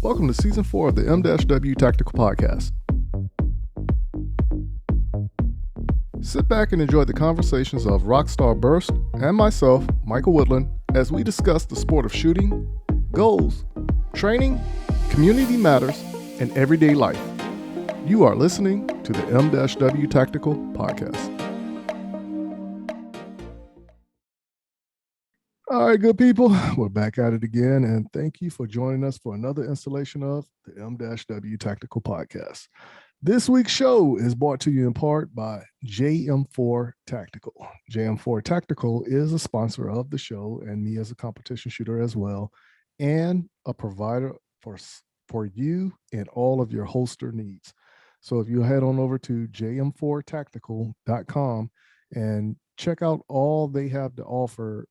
Welcome to Season 4 of the M-W Tactical Podcast. Sit back and enjoy the conversations of Rockstar Burst and myself, Michael Woodland, as we discuss the sport of shooting, goals, training, community matters, and everyday life. You are listening to the M-W Tactical Podcast. All right, good people, we're back at it again, and thank you for joining us for another installation of the M-W Tactical Podcast. This week's show is brought to you in part by JM4 Tactical. JM4 Tactical is a sponsor of the show and me as a competition shooter as well, and a provider for you and all of your holster needs. So if you head on over to jm4tactical.com and check out all they have to offer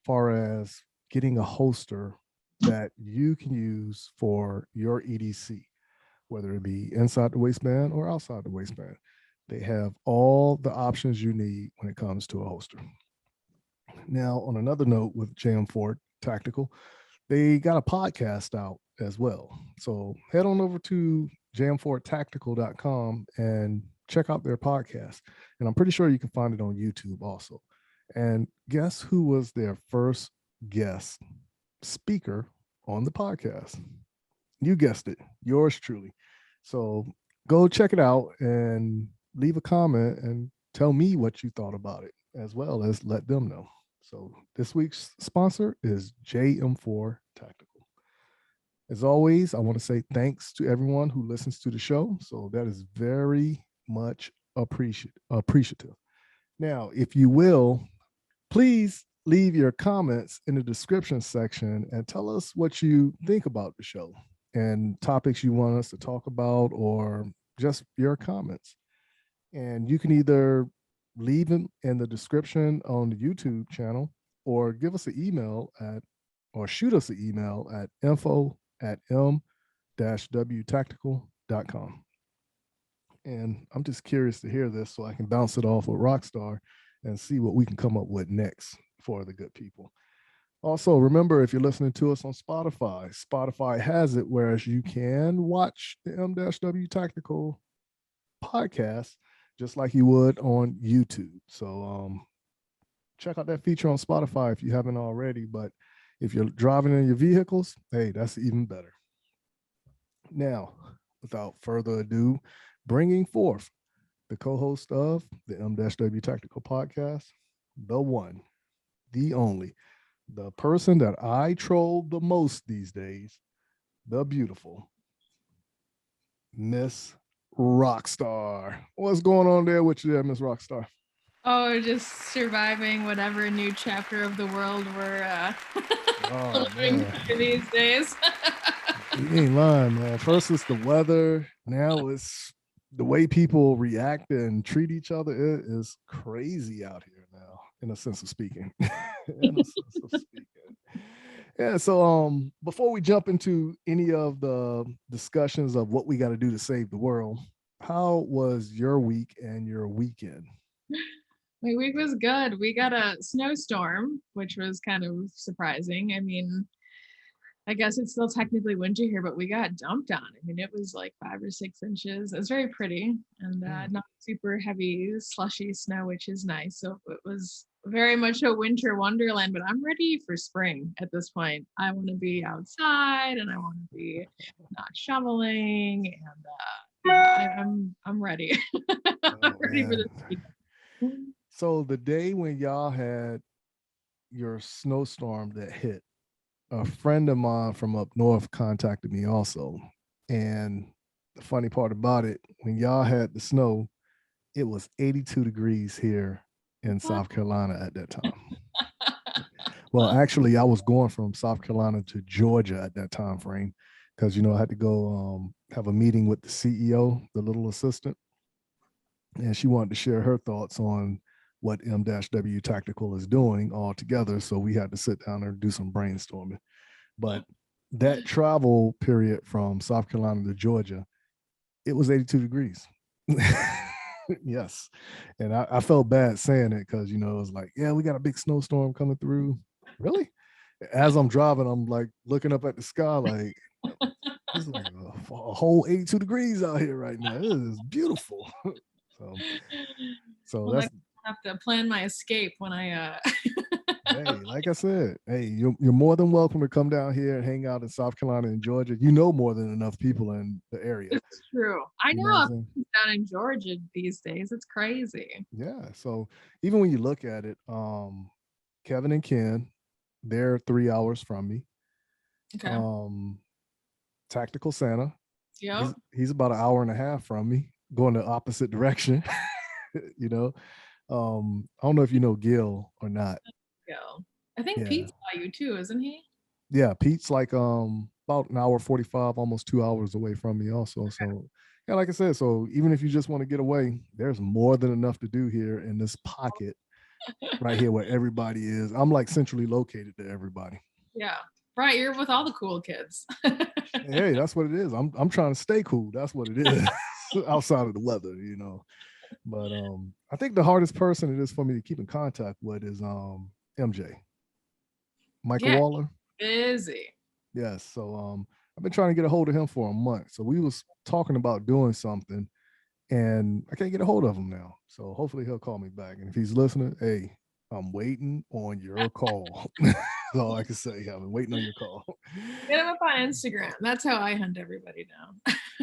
far as getting a holster that you can use for your EDC, whether it be inside the waistband or outside the waistband. They have all the options you need when it comes to a holster. Now, on another note with JM4 Tactical, they got a podcast out as well. So head on over to jm4tactical.com and check out their podcast. And I'm pretty sure you can find it on YouTube also. And guess who was their first guest speaker on the podcast? You guessed it, yours truly. So go check it out and leave a comment and tell me what you thought about it, as well as let them know. So this week's sponsor is JM4 Tactical. As always, I want to say thanks to everyone who listens to the show. So that is very much appreciative. Now, if you will, please leave your comments in the description section and tell us what you think about the show and topics you want us to talk about, or just your comments. And you can either leave them in the description on the YouTube channel, or give us an email or shoot us an email at info@m-wtactical.com. And I'm just curious to hear this so I can bounce it off with Rockstar and see what we can come up with next for the good people. Also, remember, if you're listening to us on Spotify has it where you can watch the M-W Tactical Podcast just like you would on YouTube. So check out that feature on Spotify if you haven't already. But if you're driving in your vehicles, hey, that's even better. Now, without further ado, bringing forth the co-host of the M-W Tactical Podcast, the one, the only, the person that I troll the most these days, the beautiful Miss Rockstar. What's going on there with you there, Miss Rockstar? Oh, just surviving whatever new chapter of the world we're living through these days. You ain't lying, man. First it's the weather. Now it's the way people react and treat each other. It is crazy out here now, in a sense of speaking. Yeah, so before we jump into any of the discussions of what we got to do to save the world, how was your week and your weekend? My week was good. We got a snowstorm, which was kind of surprising. I mean, I guess it's still technically winter here, but we got dumped on. I mean, it was like 5 or 6 inches. It was very pretty and not super heavy, slushy snow, which is nice. So it was very much a winter wonderland, but I'm ready for spring at this point. I want to be outside and I want to be not shoveling, and I'm ready. I'm ready for this week. So the day when y'all had your snowstorm that hit, a friend of mine from up north contacted me also. And the funny part about it, when y'all had the snow, it was 82 degrees here in South Carolina at that time. Well, actually, I was going from South Carolina to Georgia at that time frame because, I had to go have a meeting with the CEO, the little assistant. And she wanted to share her thoughts on what M-W Tactical is doing all together. So we had to sit down and do some brainstorming. But that travel period from South Carolina to Georgia, it was 82 degrees. Yes. And I felt bad saying it because, it was like, yeah, we got a big snowstorm coming through. Really? As I'm driving, I'm like looking up at the sky like, It's like a whole 82 degrees out here right now. It is beautiful. so so Well, that's next I have to plan my escape when I hey, like I said, hey, you're more than welcome to come down here and hang out in South Carolina and Georgia. You know more than enough people in the area. It's true. I You know what I'm know saying? down in Georgia these days. It's crazy. Yeah. So even when you look at it, Kevin and Ken, they're 3 hours from me. Okay. Um, Tactical Santa, Yep. he's about an hour and a half from me, going the opposite direction. you know. I don't know if you know Gil or not. Go. I think Yeah. Pete's by you too, isn't he? Yeah, Pete's like about an hour 45, almost 2 hours away from me also. So yeah, like I said, so even if you just want to get away, there's more than enough to do here in this pocket right here where everybody is. I'm like centrally located to everybody. Yeah. Right. You're with all the cool kids. Hey, that's what it is. I'm trying to stay cool. That's what it is. Outside of the weather, But I think the hardest person it is for me to keep in contact with is MJ. Michael Yeah. Waller. Busy. Yes. So I've been trying to get a hold of him for a month. So we was talking about doing something and I can't get a hold of him now. So hopefully he'll call me back. And if he's listening, hey, I'm waiting on your call. That's all I can say. I've been waiting on your call. Get him up on Instagram. That's how I hunt everybody down.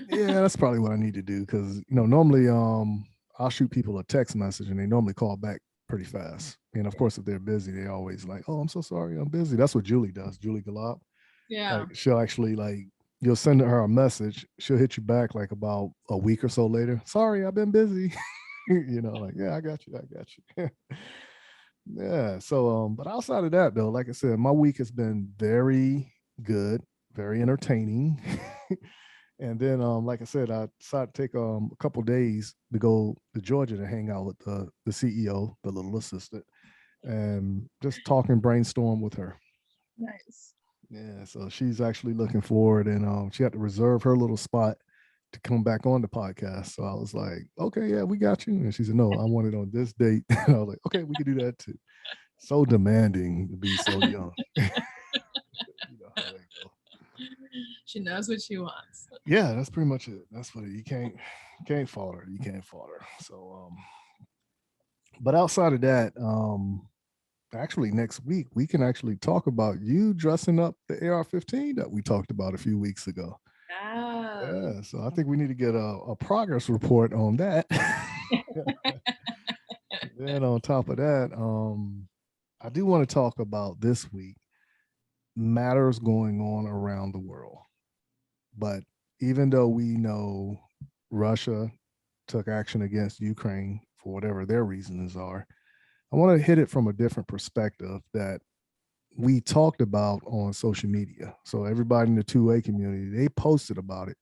Yeah, that's probably what I need to do because normally I'll shoot people a text message and they normally call back pretty fast. And of course, if they're busy, they always like, "Oh, I'm so sorry, I'm busy." That's what Julie does. Julie Galop. Yeah. Like she'll actually like you'll send her a message. She'll hit you back like about a week or so later. Sorry, I've been busy. Like yeah, I got you. I got you. Yeah. So but outside of that though, like I said, my week has been very good, very entertaining. And then like I said, I decided to take a couple days to go to Georgia to hang out with the CEO, the little assistant, and just talk and brainstorm with her. Nice. Yeah, so she's actually looking forward, and she had to reserve her little spot to come back on the podcast. So I was like, okay, yeah, we got you. And she said, no, I want it on this date. And I was like, okay, we can do that too. So demanding to be so young. You know how they go. She knows what she wants. Yeah, that's pretty much it. That's what you can't fault her. You can't fault her. So but outside of that, actually next week we can actually talk about you dressing up the AR-15 that we talked about a few weeks ago. Yeah. Yeah, so I think we need to get a progress report on that. Then on top of that, I do want to talk about this week matters going on around the world. But even though we know Russia took action against Ukraine for whatever their reasons are, I want to hit it from a different perspective that we talked about on social media. So everybody in the 2A community, they posted about it,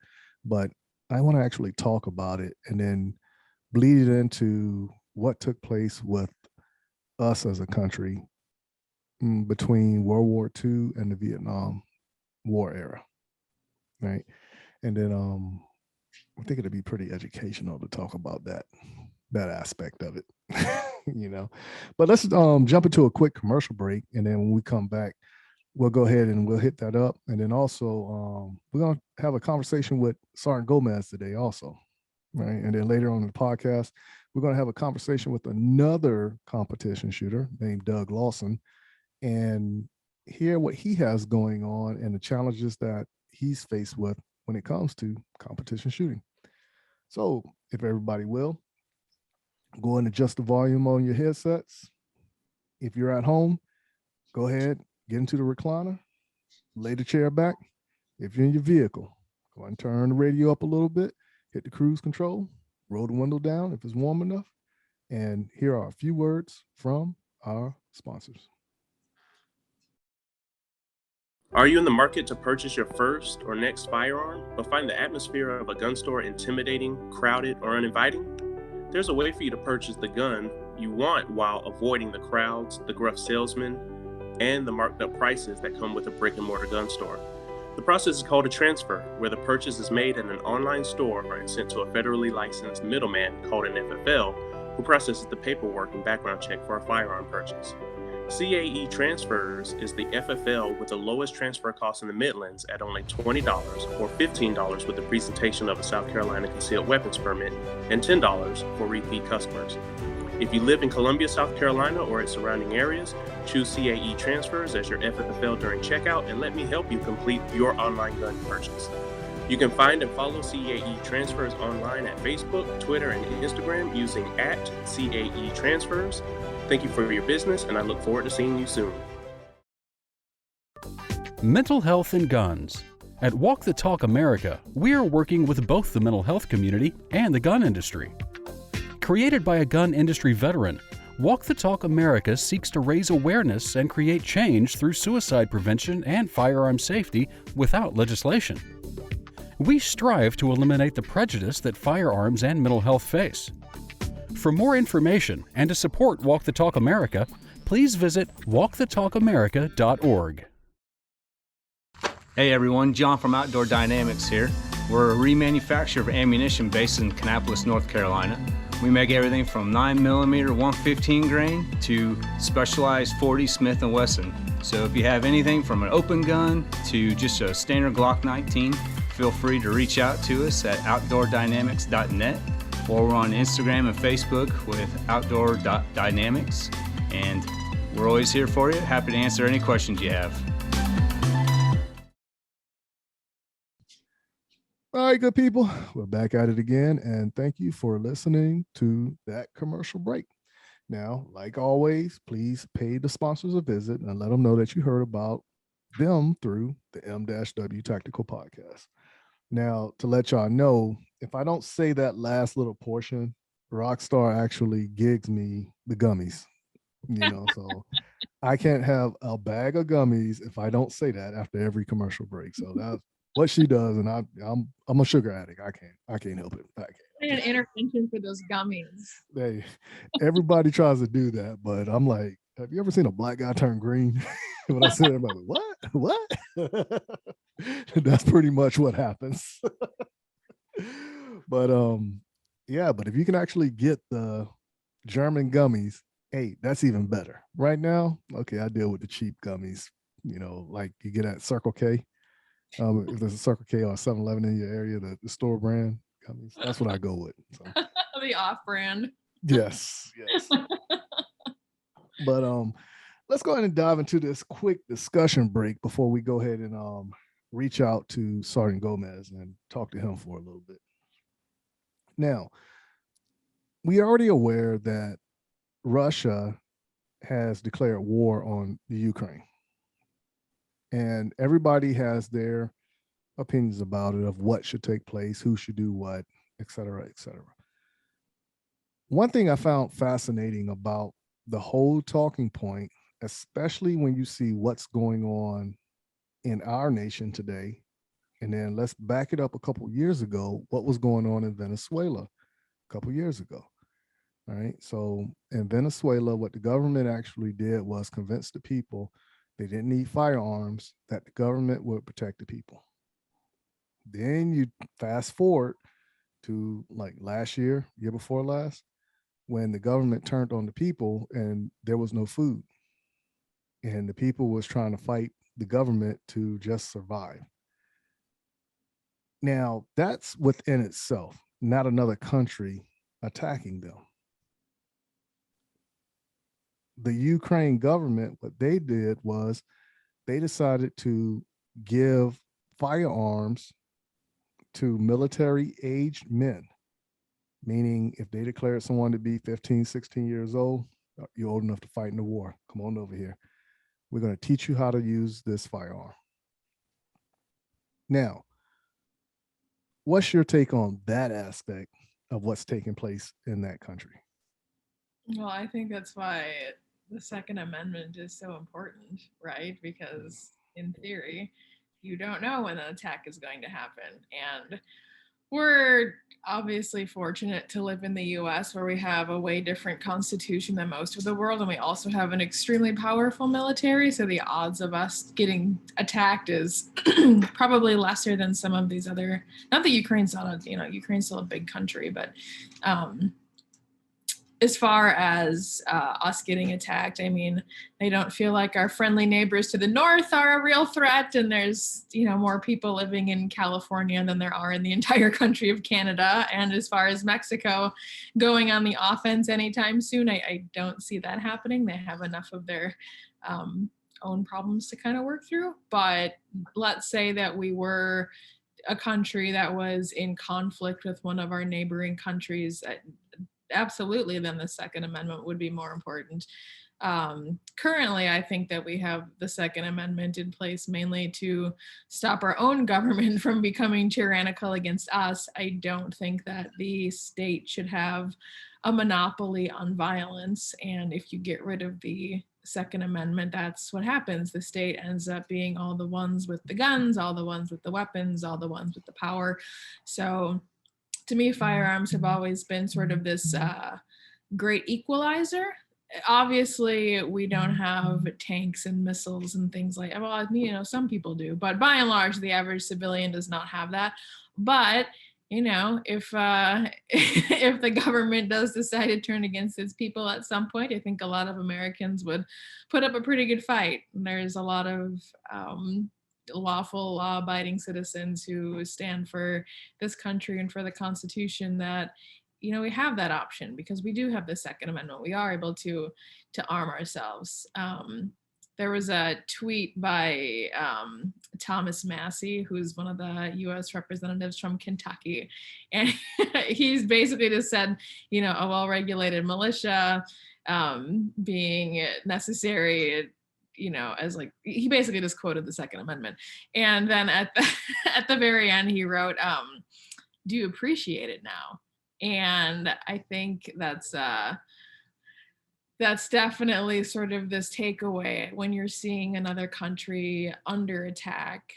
but I want to actually talk about it and then bleed it into what took place with us as a country between World War II and the Vietnam War era, right? And then I think it'd be pretty educational to talk about that aspect of it, But let's jump into a quick commercial break, and then when we come back, we'll go ahead and we'll hit that up, and then also we're gonna have a conversation with Sergeant Gomez today, also, right? And then later on in the podcast, we're gonna have a conversation with another competition shooter named Doug Lawson, and hear what he has going on and the challenges that he's faced with when it comes to competition shooting. So, if everybody will, go and adjust the volume on your headsets. If you're at home, go ahead, get into the recliner, lay the chair back. If you're in your vehicle, go and turn the radio up a little bit, hit the cruise control, roll the window down if it's warm enough. And here are a few words from our sponsors. Are you in the market to purchase your first or next firearm, but find the atmosphere of a gun store intimidating, crowded, or uninviting? There's a way for you to purchase the gun you want while avoiding the crowds, the gruff salesmen, and the marked up prices that come with a brick and mortar gun store. The process is called a transfer, where the purchase is made at an online store and sent to a federally licensed middleman called an FFL, who processes the paperwork and background check for a firearm purchase. CAE Transfers is the FFL with the lowest transfer cost in the Midlands at only $20 or $15 with the presentation of a South Carolina concealed weapons permit and $10 for repeat customers. If you live in Columbia, South Carolina or its surrounding areas, choose CAE Transfers as your FFL during checkout and let me help you complete your online gun purchase. You can find and follow CAE Transfers online at Facebook, Twitter, and Instagram using @CAE Transfers. Thank you for your business, and I look forward to seeing you soon. Mental health and guns. At Walk the Talk America, we are working with both the mental health community and the gun industry. Created by a gun industry veteran, Walk the Talk America seeks to raise awareness and create change through suicide prevention and firearm safety without legislation. We strive to eliminate the prejudice that firearms and mental health face. For more information and to support Walk the Talk America, please visit walkthetalkamerica.org. Hey everyone, John from Outdoor Dynamics here. We're a remanufacturer of ammunition based in Kannapolis, North Carolina. We make everything from 9mm 115 grain to specialized 40 Smith & Wesson. So if you have anything from an open gun to just a standard Glock 19, feel free to reach out to us at outdoordynamics.net, or we're on Instagram and Facebook with outdoor.dynamics. And we're always here for you. Happy to answer any questions you have. All right, good people. We're back at it again, and thank you for listening to that commercial break. Now, like always, please pay the sponsors a visit and let them know that you heard about them through the M-W Tactical Podcast. Now, to let y'all know, if I don't say that last little portion, Rockstar actually gigs me the gummies, so I can't have a bag of gummies if I don't say that after every commercial break. So that's what she does, and I'm a sugar addict. I can't help it. I can't. An intervention for those gummies. Hey, everybody tries to do that, but I'm like, have you ever seen a black guy turn green? When I said, everybody, what? That's pretty much what happens. But but if you can actually get the German gummies, hey, that's even better. Right now, okay, I deal with the cheap gummies, like you get at Circle K. If there's a Circle K or a 7-Eleven in your area, the store brand gummies, that's what I go with. So. The off-brand. Yes. But let's go ahead and dive into this quick discussion break before we go ahead and reach out to Sergeant Gomez and talk to him for a little bit. Now, we are already aware that Russia has declared war on the Ukraine. And everybody has their opinions about it, of what should take place, who should do what, et cetera, et cetera. One thing I found fascinating about the whole talking point, especially when you see what's going on in our nation today, and then let's back it up a couple years ago, what was going on in Venezuela a couple years ago. All right. So in Venezuela, what the government actually did was convince the people they didn't need firearms, that the government would protect the people. Then you fast forward to like last year before last, when the government turned on the people and there was no food. And the people was trying to fight the government to just survive. Now, that's within itself, not another country attacking them. The Ukraine government, what they did was they decided to give firearms to military-aged men, meaning if they declared someone to be 15, 16 years old, you're old enough to fight in the war. Come on over here. We're going to teach you how to use this firearm. Now, what's your take on that aspect of what's taking place in that country? Well, I think that's why the Second Amendment is so important, right? Because in theory, you don't know when an attack is going to happen. And we're obviously fortunate to live in the US, where we have a way different constitution than most of the world. And we also have an extremely powerful military. So the odds of us getting attacked is probably lesser than some of these other, not that Ukraine's not Ukraine's still a big country, but as far as us getting attacked, I mean, I don't feel like our friendly neighbors to the north are a real threat. And there's, more people living in California than there are in the entire country of Canada. And as far as Mexico going on the offense anytime soon, I don't see that happening. They have enough of their own problems to kind of work through. But let's say that we were a country that was in conflict with one of our neighboring countries, absolutely, then the Second Amendment would be more important. Currently, I think that we have the Second Amendment in place mainly to stop our own government from becoming tyrannical against us. I don't think that the state should have a monopoly on violence. And if you get rid of the Second Amendment, that's what happens. The state ends up being all the ones with the guns, all the ones with the weapons, all the ones with the power. So to me, firearms have always been sort of this great equalizer. Obviously, we don't have tanks and missiles and things like, well, some people do, but by and large, the average civilian does not have that. But if if the government does decide to turn against its people at some point, I think a lot of Americans would put up a pretty good fight. And there's a lot of lawful, law-abiding citizens who stand for this country and for the Constitution that, we have that option because we do have the Second Amendment. We are able to arm ourselves. There was a tweet by Thomas Massey, who's one of the U.S. representatives from Kentucky. And he's basically just said, a well-regulated militia being necessary, as like, he basically just quoted the Second Amendment. And then at the very end, he wrote, do you appreciate it now? And I think that's definitely sort of this takeaway. When you're seeing another country under attack,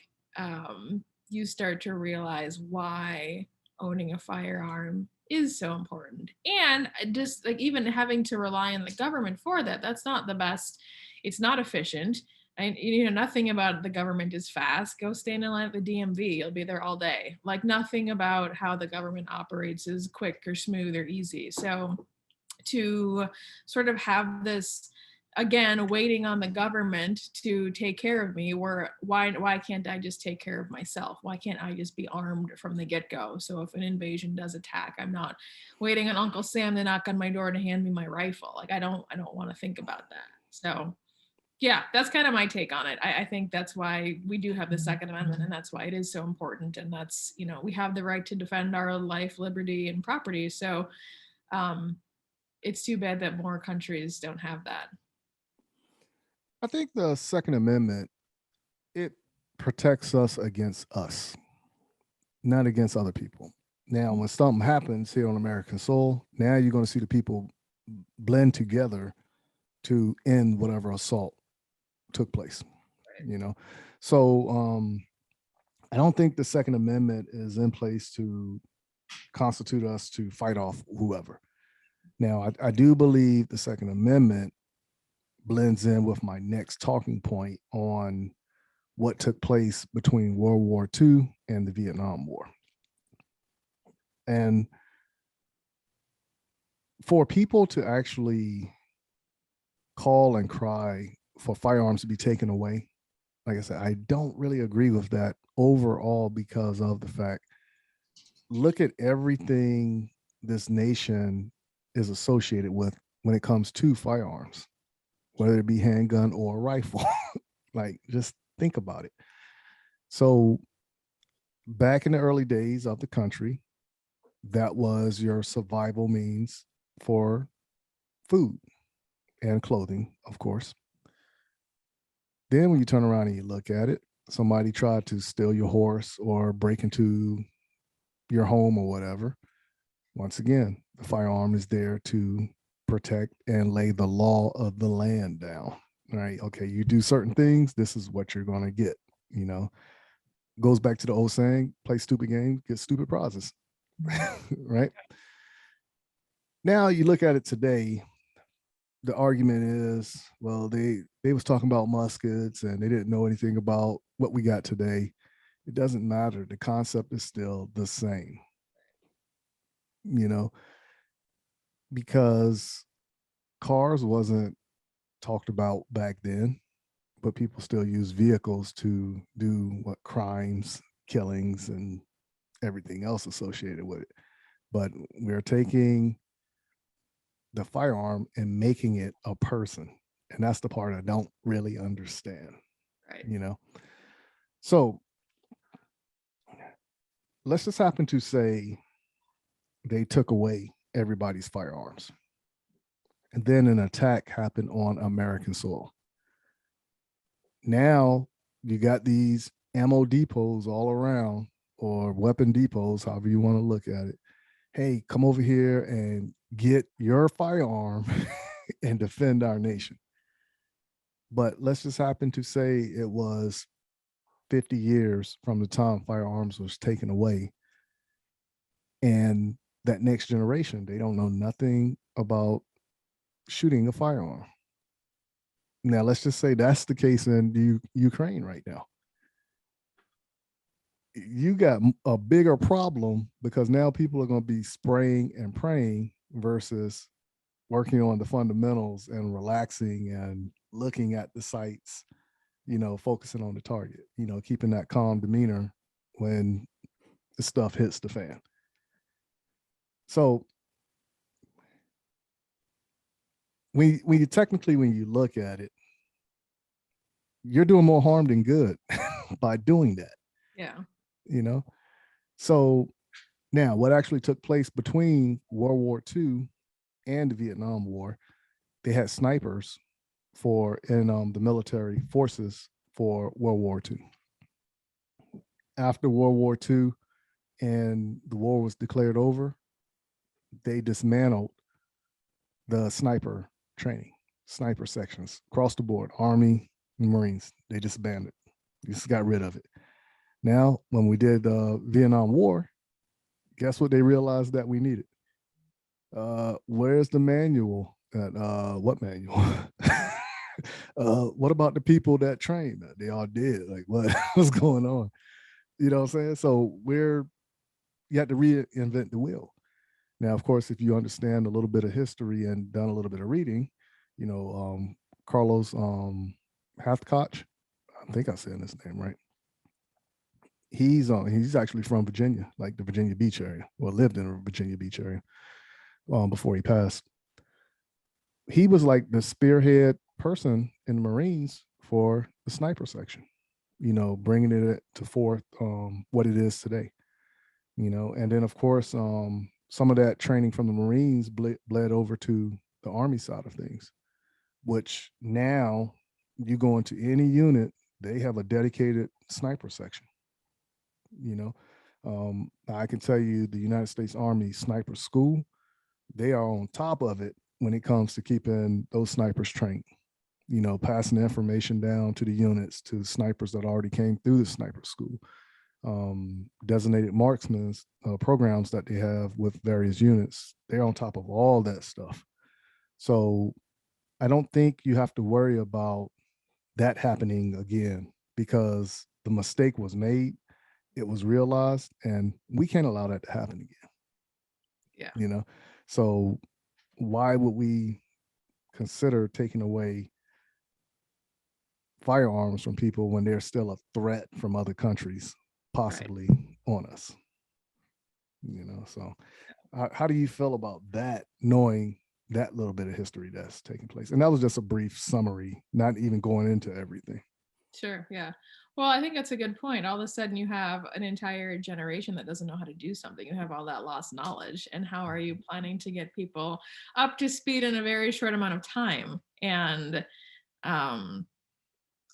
you start to realize why owning a firearm is so important. And just like even having to rely on the government for that, that's not the best. It's not efficient. And nothing about the government is fast. Go stand in line at the DMV. You'll be there all day. Like nothing about how the government operates is quick or smooth or easy. So to sort of have this, again, waiting on the government to take care of me, why can't I just take care of myself? Why can't I just be armed from the get-go? So if an invasion does attack, I'm not waiting on Uncle Sam to knock on my door to hand me my rifle. Like I don't want to think about that. So yeah, that's kind of my take on it. I think that's why we do have the Second Amendment, and that's why it is so important. And that's, we have the right to defend our life, liberty, and property. So it's too bad that more countries don't have that. I think the Second Amendment, it protects us against us, not against other people. Now, when something happens here on American soil, now you're going to see the people blend together to end whatever assault took place, So I don't think the Second Amendment is in place to constitute us to fight off whoever. Now, I do believe the Second Amendment blends in with my next talking point on what took place between World War II and the Vietnam War. And for people to actually call and cry for firearms to be taken away, like I said, I don't really agree with that overall because of the fact, look at everything this nation is associated with when it comes to firearms, whether it be handgun or rifle. Like, just think about it. So back in the early days of the country, that was your survival means for food and clothing, of course. Then when you turn around and you look at it, somebody tried to steal your horse or break into your home or whatever. Once again, the firearm is there to protect and lay the law of the land down. Right? Okay, you do certain things, this is what you're going to get. Goes back to the old saying, play stupid games, get stupid prizes. Right? Now you look at it today, the argument is, well, they was talking about muskets and they didn't know anything about what we got today. It doesn't matter. The concept is still the same. because cars wasn't talked about back then, but people still use vehicles to do what crimes, killings, and everything else associated with it. But we're taking the firearm and making it a person. And that's the part I don't really understand, Right. you know? So let's just happen to say they took away everybody's firearms. And then an attack happened on American soil. Now you got these ammo depots all around, or weapon depots, however you want to look at it. Hey, come over here and get your firearm and defend our nation. But let's just happen to say it was 50 years from the time firearms was taken away. And that next generation, they don't know nothing about shooting a firearm. Now, let's just say that's the case in Ukraine right now. You got a bigger problem because now people are going to be spraying and praying versus working on the fundamentals and relaxing and looking at the sights, focusing on the target, keeping that calm demeanor when the stuff hits the fan. So when you look at it, you're doing more harm than good by doing that. Yeah. So now what actually took place between World War II and the Vietnam War, they had snipers in the military forces for World War II. After World War II and the war was declared over, they dismantled the sniper training, sniper sections across the board, Army and Marines. They disbanded. They just got rid of it. Now, when we did the Vietnam War, guess what they realized that we needed? Where's the manual? What manual? What about the people that trained? They all did. Like, what's going on? You know what I'm saying? So you have to reinvent the wheel. Now, of course, if you understand a little bit of history and done a little bit of reading, Carlos Hathcock, I think I'm saying his name right. He's actually from Virginia, like the Virginia Beach area, or lived in the Virginia Beach area before he passed. He was like the spearhead person in the Marines for the sniper section, bringing it to forth what it is today, and then of course some of that training from the Marines bled over to the Army side of things, which now you go into any unit, they have a dedicated sniper section. I can tell you the United States Army Sniper School, they are on top of it when it comes to keeping those snipers trained, passing the information down to the units, to snipers that already came through the sniper school, designated marksmen programs that they have with various units. They're on top of all that stuff. So I don't think you have to worry about that happening again, because the mistake was made, it was realized, and we can't allow that to happen again. Yeah. So why would we consider taking away firearms from people when there's still a threat from other countries possibly on us? So how do you feel about that, knowing that little bit of history that's taking place? And that was just a brief summary, not even going into everything. Sure. Yeah. Well, I think that's a good point. All of a sudden you have an entire generation that doesn't know how to do something. You have all that lost knowledge. And how are you planning to get people up to speed in a very short amount of time? And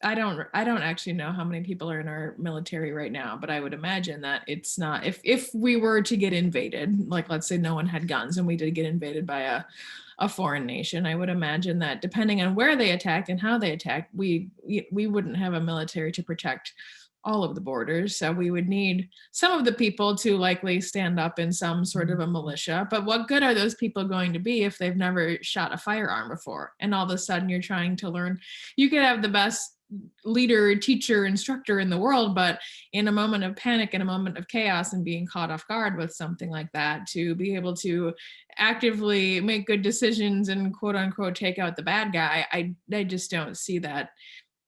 I don't actually know how many people are in our military right now, but I would imagine that it's not, if we were to get invaded, like let's say no one had guns and we did get invaded by a foreign nation, I would imagine that depending on where they attacked and how they attacked, we wouldn't have a military to protect all of the borders. So we would need some of the people to likely stand up in some sort of a militia. But what good are those people going to be if they've never shot a firearm before? And all of a sudden you're trying to learn, you could have the best leader, teacher, instructor in the world, but in a moment of panic, in a moment of chaos and being caught off guard with something like that, to be able to actively make good decisions and quote unquote take out the bad guy, I just don't see that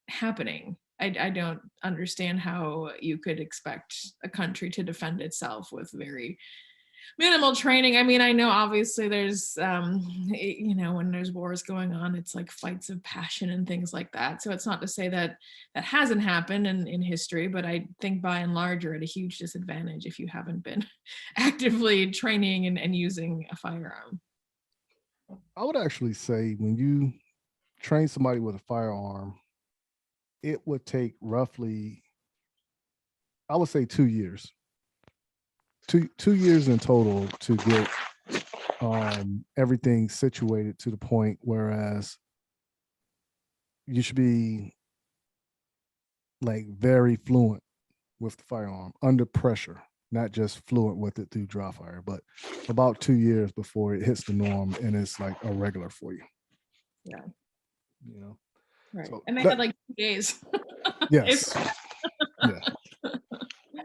happening. I don't understand how you could expect a country to defend itself with very minimal training. I mean, I know obviously there's, when there's wars going on, it's like fights of passion and things like that. So it's not to say that that hasn't happened in history, but I think by and large, you're at a huge disadvantage if you haven't been actively training and using a firearm. I would actually say when you train somebody with a firearm, it would take roughly, I would say 2 years. 2 years in total to get everything situated to the point, whereas you should be like very fluent with the firearm under pressure, not just fluent with it through dry fire, but about 2 years before it hits the norm and it's like a regular for you. Yeah. You know? Right. So And they had like 2 days. yes. Yeah.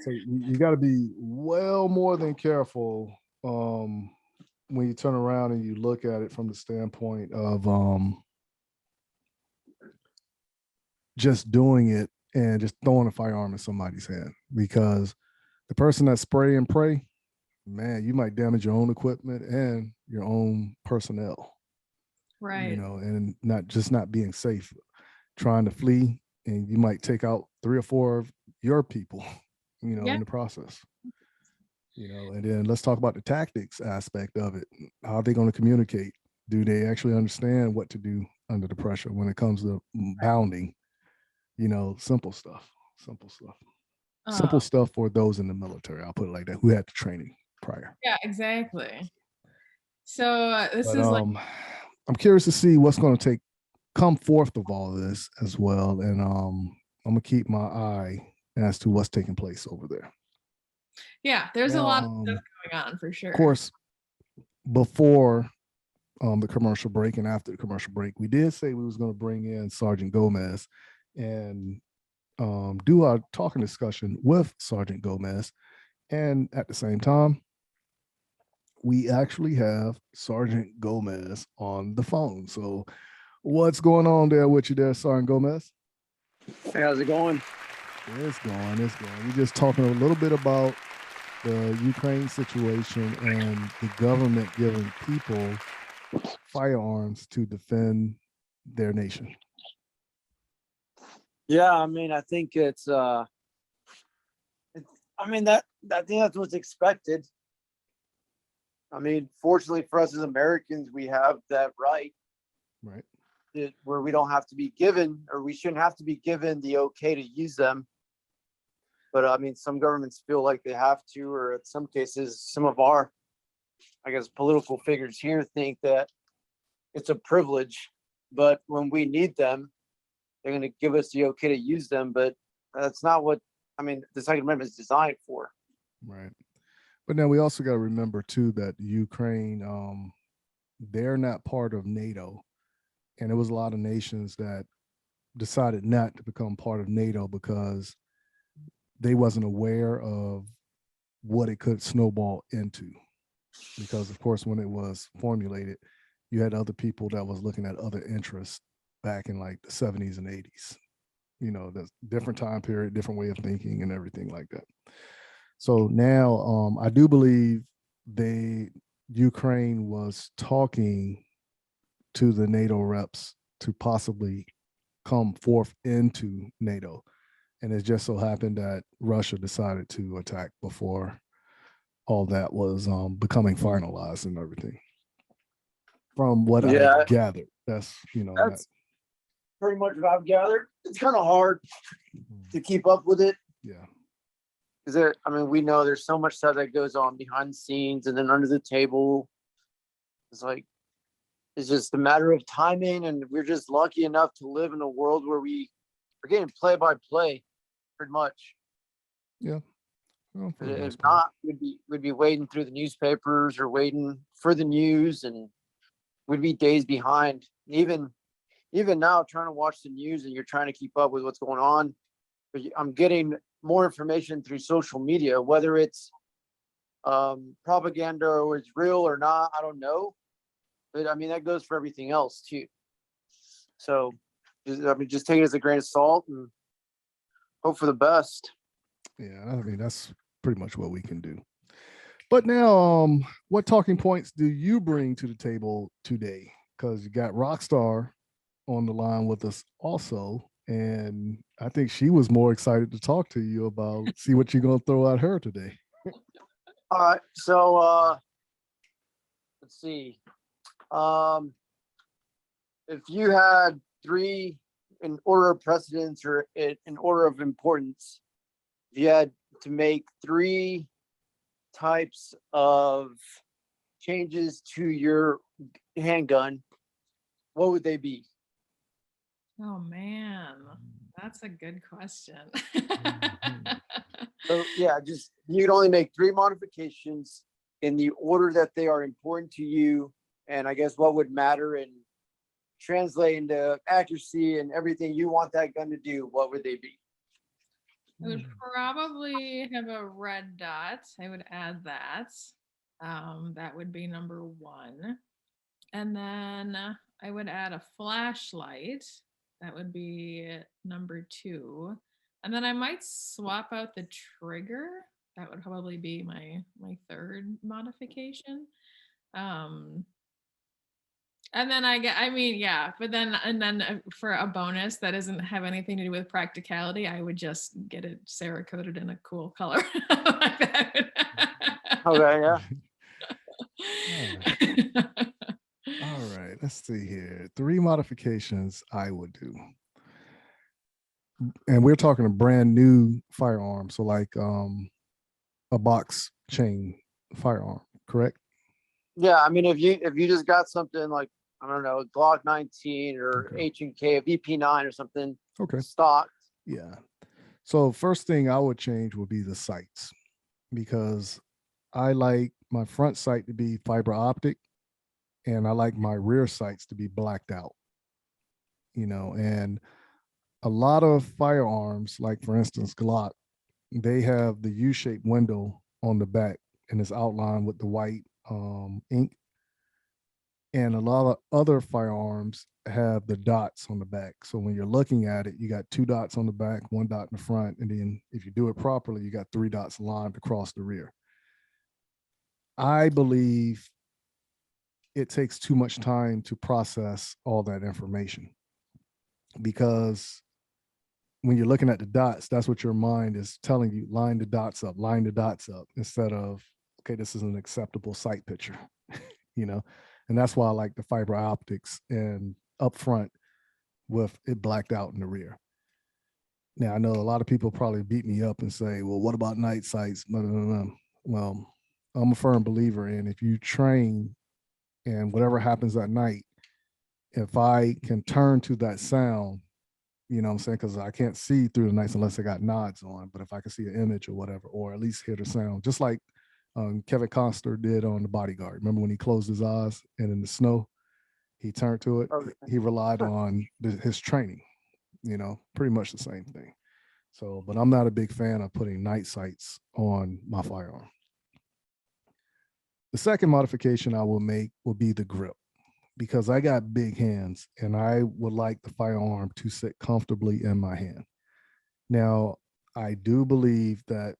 So you got to be well more than careful when you turn around and you look at it from the standpoint of just doing it and just throwing a firearm in somebody's hand, because the person that spray and pray, man, you might damage your own equipment and your own personnel. Right. You know, and not being safe, trying to flee, and you might take out 3 or 4 of your people, you know, Yeah. in the process. You know, and then let's talk about the tactics aspect of it. How are they going to communicate? Do they actually understand what to do under the pressure when it comes to bounding? You know, simple stuff. Simple stuff for those in the military, I'll put it like that, who had the training prior. Yeah, exactly. So this But, is like, I'm curious to see what's going to come forth of all of this as well. And I'm going to keep my eye as to what's taking place over there. yeah, there's a Now, lot of stuff going on for sure. Of course, before the commercial break and after the commercial break, we did say we was going to bring in Sergeant Gomez and do our talking discussion with Sergeant Gomez. And at the same time, we actually have Sergeant Gomez on the phone. So what's going on there with you there, Sergeant Gomez? Hey, how's it going? It's going. We're just talking a little bit about the Ukraine situation and the government giving people firearms to defend their nation. Yeah, I mean, I think I think that's what's expected. I mean, fortunately for us as Americans, we have that right. Right. Where we don't have to be given, or we shouldn't have to be given the okay to use them. But I mean, some governments feel like they have to, or in some cases, some of our, I guess, political figures here think that it's a privilege. But when we need them, they're going to give us the okay to use them. But that's not what, I mean, the Second Amendment is designed for. Right. But now we also got to remember, too, that Ukraine, they're not part of NATO. And there was a lot of nations that decided not to become part of NATO because they wasn't aware of what it could snowball into. Because, of course, when it was formulated, you had other people that was looking at other interests back in like the 70s and 80s. You know, there's different time period, different way of thinking and everything like that. So now I do believe Ukraine was talking to the NATO reps to possibly come forth into NATO. And it just so happened that Russia decided to attack before all that was becoming finalized and everything. From what I gathered, that's pretty much what I've gathered. It's kind of hard to keep up with it. Yeah. Because we know there's so much stuff that goes on behind the scenes and then under the table. It's just a matter of timing, and we're just lucky enough to live in a world where we're getting play by play, pretty much. Yeah. Well, if not, we'd be waiting through the newspapers or waiting for the news, and we'd be days behind. Even even now trying to watch the news and you're trying to keep up with what's going on, but I'm getting more information through social media, whether it's propaganda or it's real or not, I don't know. But I mean, that goes for everything else too. So just take it as a grain of salt and hope for the best. Yeah, I mean, that's pretty much what we can do. But now, what talking points do you bring to the table today? Because you got Rockstar on the line with us also, and I think she was more excited to talk to you about see what you're gonna throw at her today. All right, so let's see. If you had three in order of precedence or in order of importance, if you had to make three types of changes to your handgun, what would they be? Oh man, that's a good question. So yeah, just you can only make three modifications in the order that they are important to you, and I guess what would matter and translate into accuracy and everything you want that gun to do, what would they be? I would probably have a red dot. I would add that. That would be number one. And then I would add a flashlight. That would be number two. And then I might swap out the trigger. That would probably be my third modification. And then but then for a bonus that doesn't have anything to do with practicality, I would just get it Cerakoted in a cool color. Like that. Okay, yeah. All right, let's see here. Three modifications I would do. And we're talking a brand new firearm, so like a box chain firearm, correct? Yeah, I mean, if you just got something like, I don't know, a Glock 19 or Okay. H&K, a VP9 or something, Okay. stocked. Yeah. So first thing I would change would be the sights, because I like my front sight to be fiber optic and I like my rear sights to be blacked out. And a lot of firearms, like for instance, Glock, they have the U-shaped window on the back and it's outlined with the white ink. And a lot of other firearms have the dots on the back. So when you're looking at it, you got two dots on the back, one dot in the front. And then if you do it properly, you got three dots lined across the rear. I believe it takes too much time to process all that information, because when you're looking at the dots, that's what your mind is telling you, line the dots up, instead of, okay, this is an acceptable sight picture, and that's why I like the fiber optics and up front with it blacked out in the rear. Now, I know a lot of people probably beat me up and say, well, what about night sights? Well, I'm a firm believer in, if you train and whatever happens at night, if I can turn to that sound, you know what I'm saying? Because I can't see through the nights unless I got nods on. But if I can see an image or whatever, or at least hear the sound, just like Kevin Costner did on The Bodyguard. Remember when he closed his eyes and in the snow, he turned to it? Okay. He relied on his training, pretty much the same thing. So, but I'm not a big fan of putting night sights on my firearm. The second modification I will make will be the grip, because I got big hands and I would like the firearm to sit comfortably in my hand. Now, I do believe that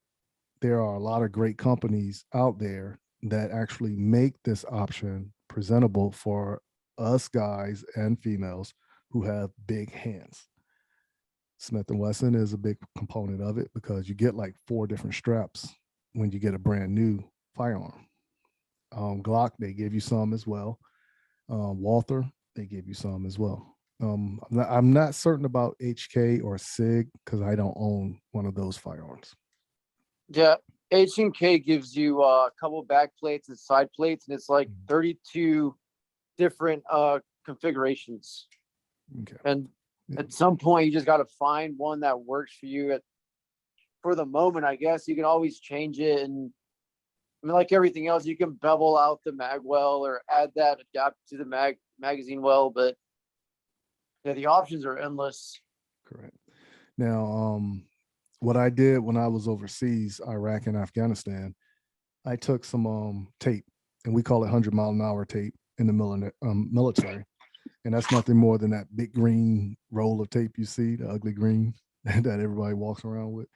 there are a lot of great companies out there that actually make this option presentable for us guys and females who have big hands. Smith & Wesson is a big component of it, because you get like 4 different straps when you get a brand new firearm. Glock, they give you some as well. Walther, they give you some as well. I'm not certain about HK or SIG because I don't own one of those firearms. Yeah, H&K gives you a couple back plates and side plates, and it's like 32 different configurations. Okay. And Yeah. at some point, you just got to find one that works for you. For the moment, I guess you can always change it, and I mean, like everything else, you can bevel out the mag well or add that adapt to the magazine well, but Yeah, the options are endless. Correct. Now, what I did when I was overseas, Iraq and Afghanistan, I took some tape, and we call it 100-mile-an-hour tape in the military. And that's nothing more than that big green roll of tape you see, the ugly green that everybody walks around with.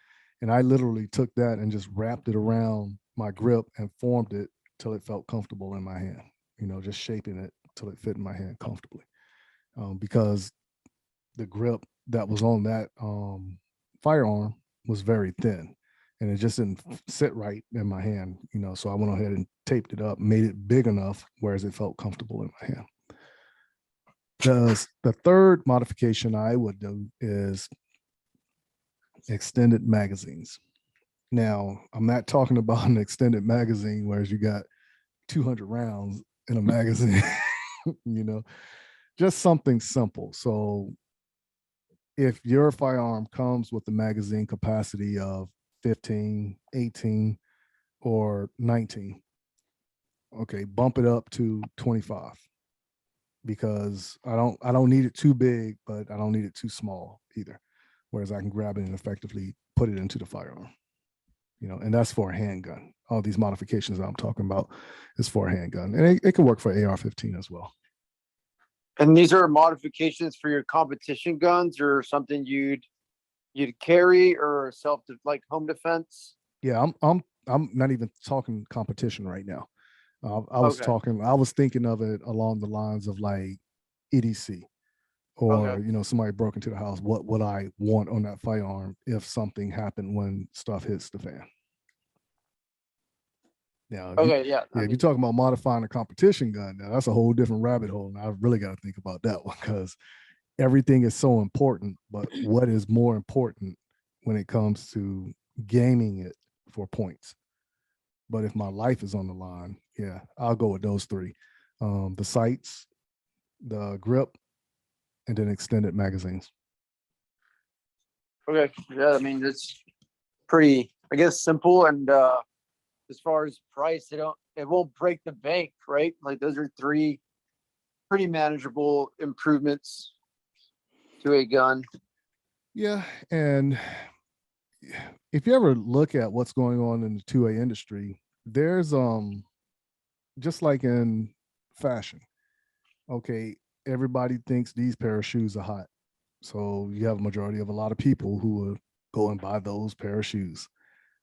And I literally took that and just wrapped it around my grip and formed it till it felt comfortable in my hand, just shaping it till it fit in my hand comfortably. Because the grip that was on that firearm was very thin, and it just didn't sit right in my hand, so I went ahead and taped it up, made it big enough whereas it felt comfortable in my hand. The third modification I would do is extended magazines. Now, I'm not talking about an extended magazine whereas you got 200 rounds in a magazine, just something simple. So if your firearm comes with the magazine capacity of 15, 18, or 19, okay, bump it up to 25, because I don't need it too big, but I don't need it too small either. Whereas I can grab it and effectively put it into the firearm, and that's for a handgun. All these modifications that I'm talking about is for a handgun, and it can work for AR-15 as well. And these are modifications for your competition guns, or something you'd carry, or like home defense? Yeah, I'm not even talking competition right now. I was thinking of it along the lines of like EDC, or somebody broke into the house. What would I want on that firearm if something happened when stuff hits the fan? Now, if you're talking about modifying a competition gun, now that's a whole different rabbit hole, and I really got to think about that one, because everything is so important. But what is more important when it comes to gaming it for points? But if my life is on the line, yeah, I'll go with those three: the sights, the grip, and then extended magazines. Okay, yeah, I mean, it's pretty, I guess, simple. And as far as price, it won't break the bank, right? Like, those are three pretty manageable improvements to a gun. Yeah, and if you ever look at what's going on in the 2A industry, there's just like in fashion, okay, everybody thinks these pair of shoes are hot, so you have a lot of people who will go and buy those pair of shoes.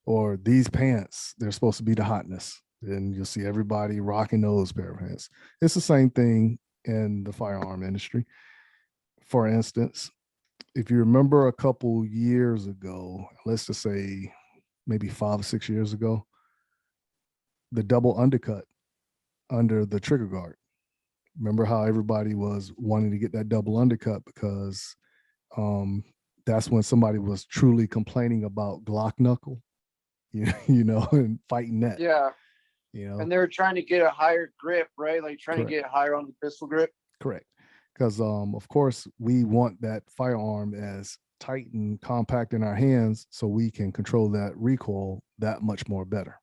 Or these pants, they're supposed to be the hotness, and you'll see everybody rocking those pair of pants. It's the same thing in the firearm industry. For instance, if you remember a couple years ago, let's just say maybe 5 or 6 years ago, the double undercut under the trigger guard. Remember how everybody was wanting to get that double undercut because that's when somebody was truly complaining about Glock knuckle, and fighting that. Yeah. And they were trying to get a higher grip, right? Like trying to get higher on the pistol grip. Correct. Because of course we want that firearm as tight and compact in our hands so we can control that recoil that much more better.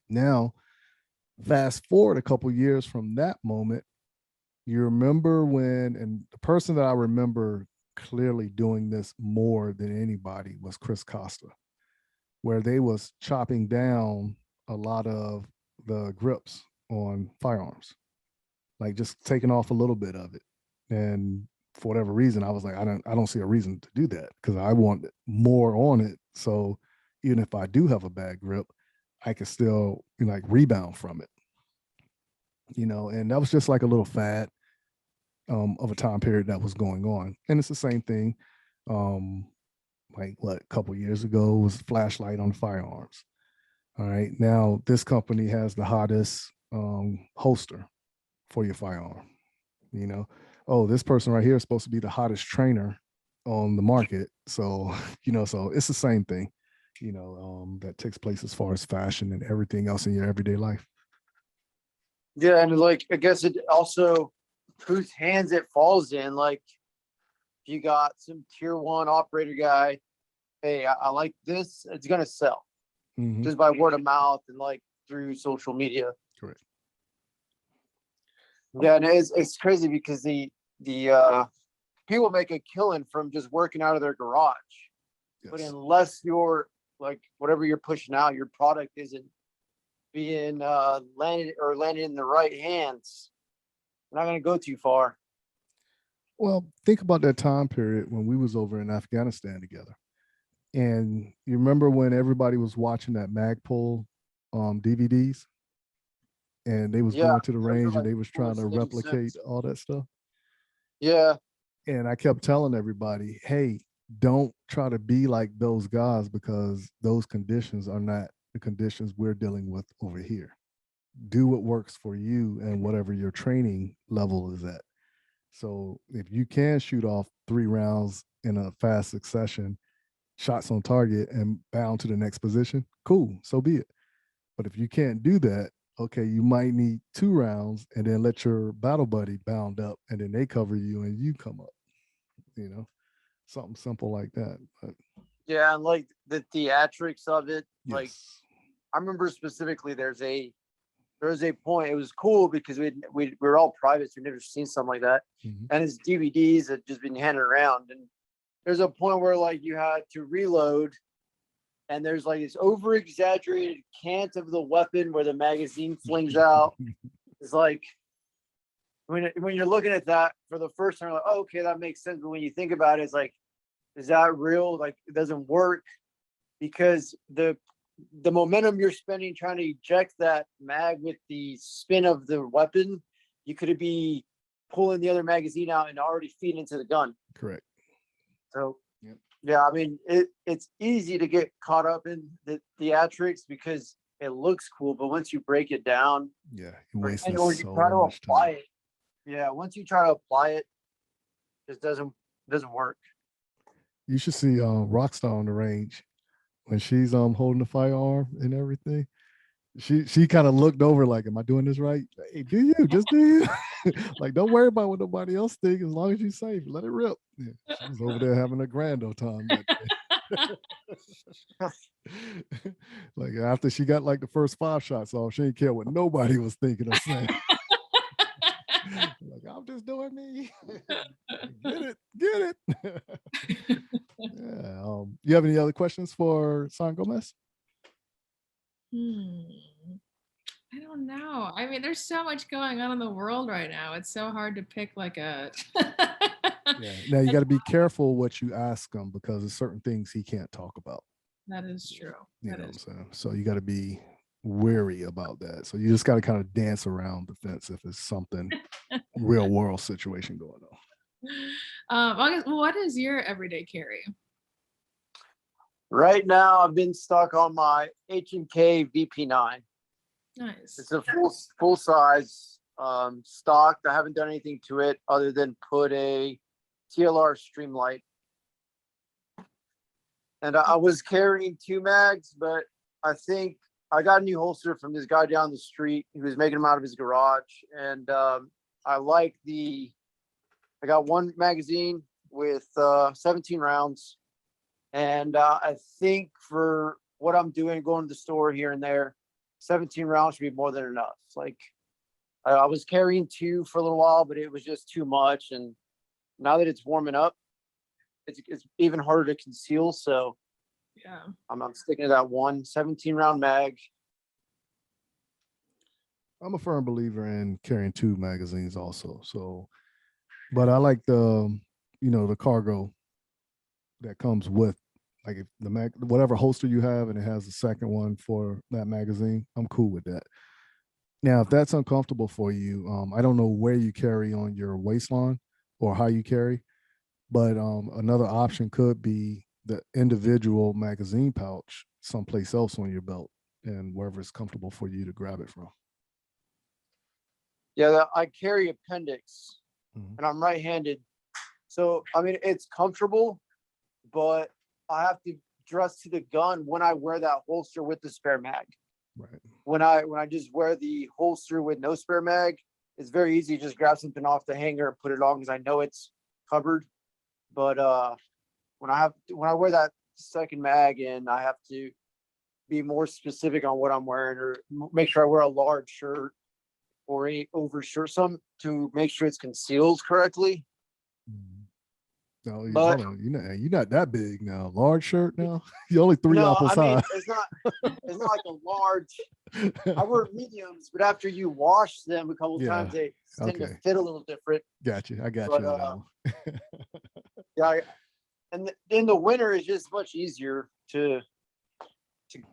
Now, fast forward a couple years from that moment, you remember and the person that I remember clearly doing this more than anybody was Chris Costa, where they was chopping down a lot of the grips on firearms, like just taking off a little bit of it. And for whatever reason, I was like, I don't see a reason to do that, because I want more on it. So even if I do have a bad grip, I can still rebound from it. And that was just like a little fad of a time period that was going on. And it's the same thing. A couple years ago was flashlight on firearms. All right. Now this company has the hottest holster for your firearm. This person right here is supposed to be the hottest trainer on the market. So, so it's the same thing, that takes place as far as fashion and everything else in your everyday life. Yeah. And I guess it also whose hands it falls in. Like, if you got some tier 1 operator guy, hey, I like this, it's going to sell just by word of mouth and through social media. Correct. Yeah, and it's crazy because the people make a killing from just working out of their garage. But Yes. unless you're like whatever you're pushing out, your product isn't being landed in the right hands, you're not going to go too far. Well, think about that time period when we was over in Afghanistan together. And you remember when everybody was watching that Magpul DVDs and they was Yeah, going to the those are, range and like, they was the trying to coolest things replicate since. all that stuff. Yeah, And I kept telling everybody, hey, don't try to be like those guys because those conditions are not the conditions we're dealing with over here. Do what works for you and whatever your training level is at. So if you can shoot off 3 rounds in a fast succession, shots on target and bound to the next position, cool, so be it. But if you can't do that, okay, you might need 2 rounds and then let your battle buddy bound up and then they cover you and you come up, you know, something simple like that. But yeah, and like the theatrics of it, like yes, I remember specifically there was a point, it was cool because we were all privates, we'd never seen something like that. Mhm. And his DVDs had just been handed around. And there's a point where like you had to reload and there's like this over exaggerated cant of the weapon where the magazine flings out. It's like when you're looking at that for the first time, like, oh, okay, that makes sense. But when you think about it, it's like, is that real? Like, it doesn't work because the momentum you're spending trying to eject that mag with the spin of the weapon, you could be pulling the other magazine out and already feeding into the gun. correct. So Yep. yeah, I mean, it's easy to get caught up in the theatrics because it looks cool, but once you break it down, Yeah, you wasted or you so try to much apply time. it, yeah, once you try to apply it, it doesn't work. You should see Rockstar on the range when she's holding the firearm and everything. She kind of looked over like, am I doing this right? Hey, do you? Just do you? Like, don't worry about what nobody else thinks. As long as you're safe, let it rip. Yeah, she was over there having a grand old time that day. Like after she got like the first 5 shots off, she didn't care what nobody was thinking or saying. Like, I'm just doing me. Get it. Yeah. You have any other questions for San Gomez? I don't know. I mean, there's so much going on in the world right now. It's so hard to pick like a. Yeah. Now you got to be careful what you ask him because there's certain things he can't talk about. That is true. You That know what I'm is. saying? So you got to be wary about that. So you just got to kind of dance around the fence if it's something real world situation going on. August, what is your everyday carry? Right now, I've been stuck on my H&K VP9. Nice. It's a full size stock. I haven't done anything to it other than put a TLR Streamlight. And I was carrying 2 mags, but I think I got a new holster from this guy down the street. He was making them out of his garage. And I got 1 magazine with 17 rounds. And I think for what I'm doing, going to the store here and there, 17 rounds should be more than enough. It's like I was carrying 2 for a little while, but it was just too much. And now that it's warming up, it's even harder to conceal. So Yeah. I'm sticking to that 1 17 round mag. I'm a firm believer in carrying 2 magazines also. So, but I like the cargo that comes with, like, if whatever holster you have and it has a second one for that magazine, I'm cool with that. Now, if that's uncomfortable for you, I don't know where you carry on your waistline or how you carry, but another option could be the individual magazine pouch someplace else on your belt and wherever it's comfortable for you to grab it from. Yeah, I carry appendix Mhm. and I'm right-handed. So, I mean, it's comfortable, but I have to dress to the gun when I wear that holster with the spare mag. Right. When I just wear the holster with no spare mag, it's very easy to just grab something off the hanger and put it on because I know it's covered. But when I wear that second mag and I have to be more specific on what I'm wearing or make sure I wear a large shirt or a overshirt, some to make sure it's concealed correctly. Mhm. No, But- hold on. You're not that big now. Large shirt now. You're only three No, apples I mean, high. it's not like a large. I wear mediums, but after you wash them a couple Yeah, times, they tend to okay. fit a little different. Got you. I got But, you on that one. Yeah, in the winter it's just much easier to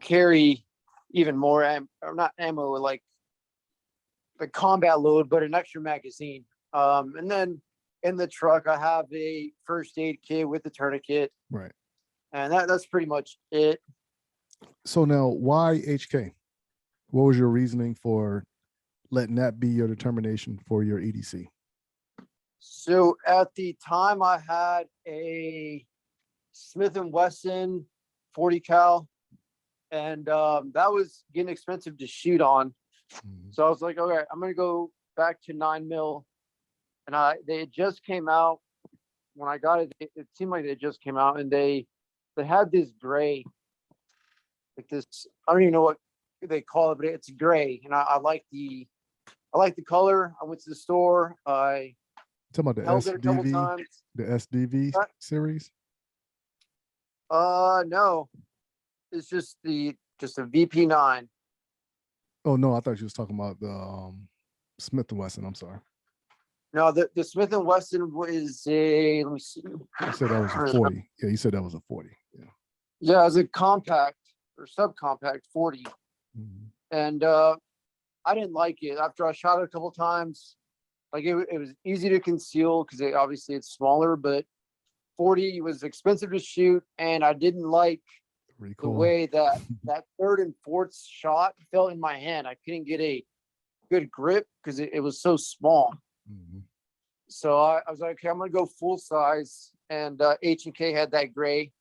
carry even more or not ammo, like the combat load, but an extra magazine. And then in the truck I have a first aid kit with the tourniquet, Right. and that's pretty much it. So now, why HK? What was your reasoning for letting that be your determination for your EDC? So at the time I had a Smith and Wesson 40 cal, and that was getting expensive to shoot on. Mhm. So I was like, okay, I'm gonna go back to 9mm, and they just came out. When I got it, it seemed like they just came out, and they had this gray, like this. I don't even know what they call it, but it's gray, and I like the color. I went to the store. I Talking about held the it a couple SDV, times. the SDV What? series. No, it's just a VP9. Oh no, I thought you was talking about the Smith and Wesson. I'm sorry. No, the Smith and Wesson was a, let me see. You said that was a 40. Yeah, you said that was a 40. Yeah. Yeah, it was a compact or subcompact 40. Mhm. And I didn't like it. After I shot it a couple times, like it was easy to conceal because obviously it's smaller, but 40 was expensive to shoot, and I didn't like the Recoil. way that third and fourth shot felt in my hand. I couldn't get a good grip because it was so small. Mhm. So I was like, okay, I'm gonna go full size, and H&K had that gray.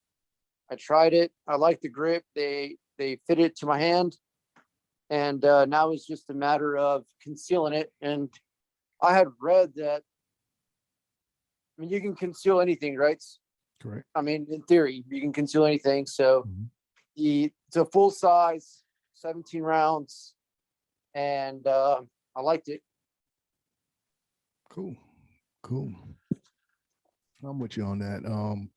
I tried it. I liked the grip. They fit it to my hand, and now it's just a matter of concealing it. And I had read that, I mean, you can conceal anything, right? Correct. I mean, in theory, you can conceal anything. So Mhm. it's a full size, 17 rounds, and I liked it. Cool. I'm with you on that.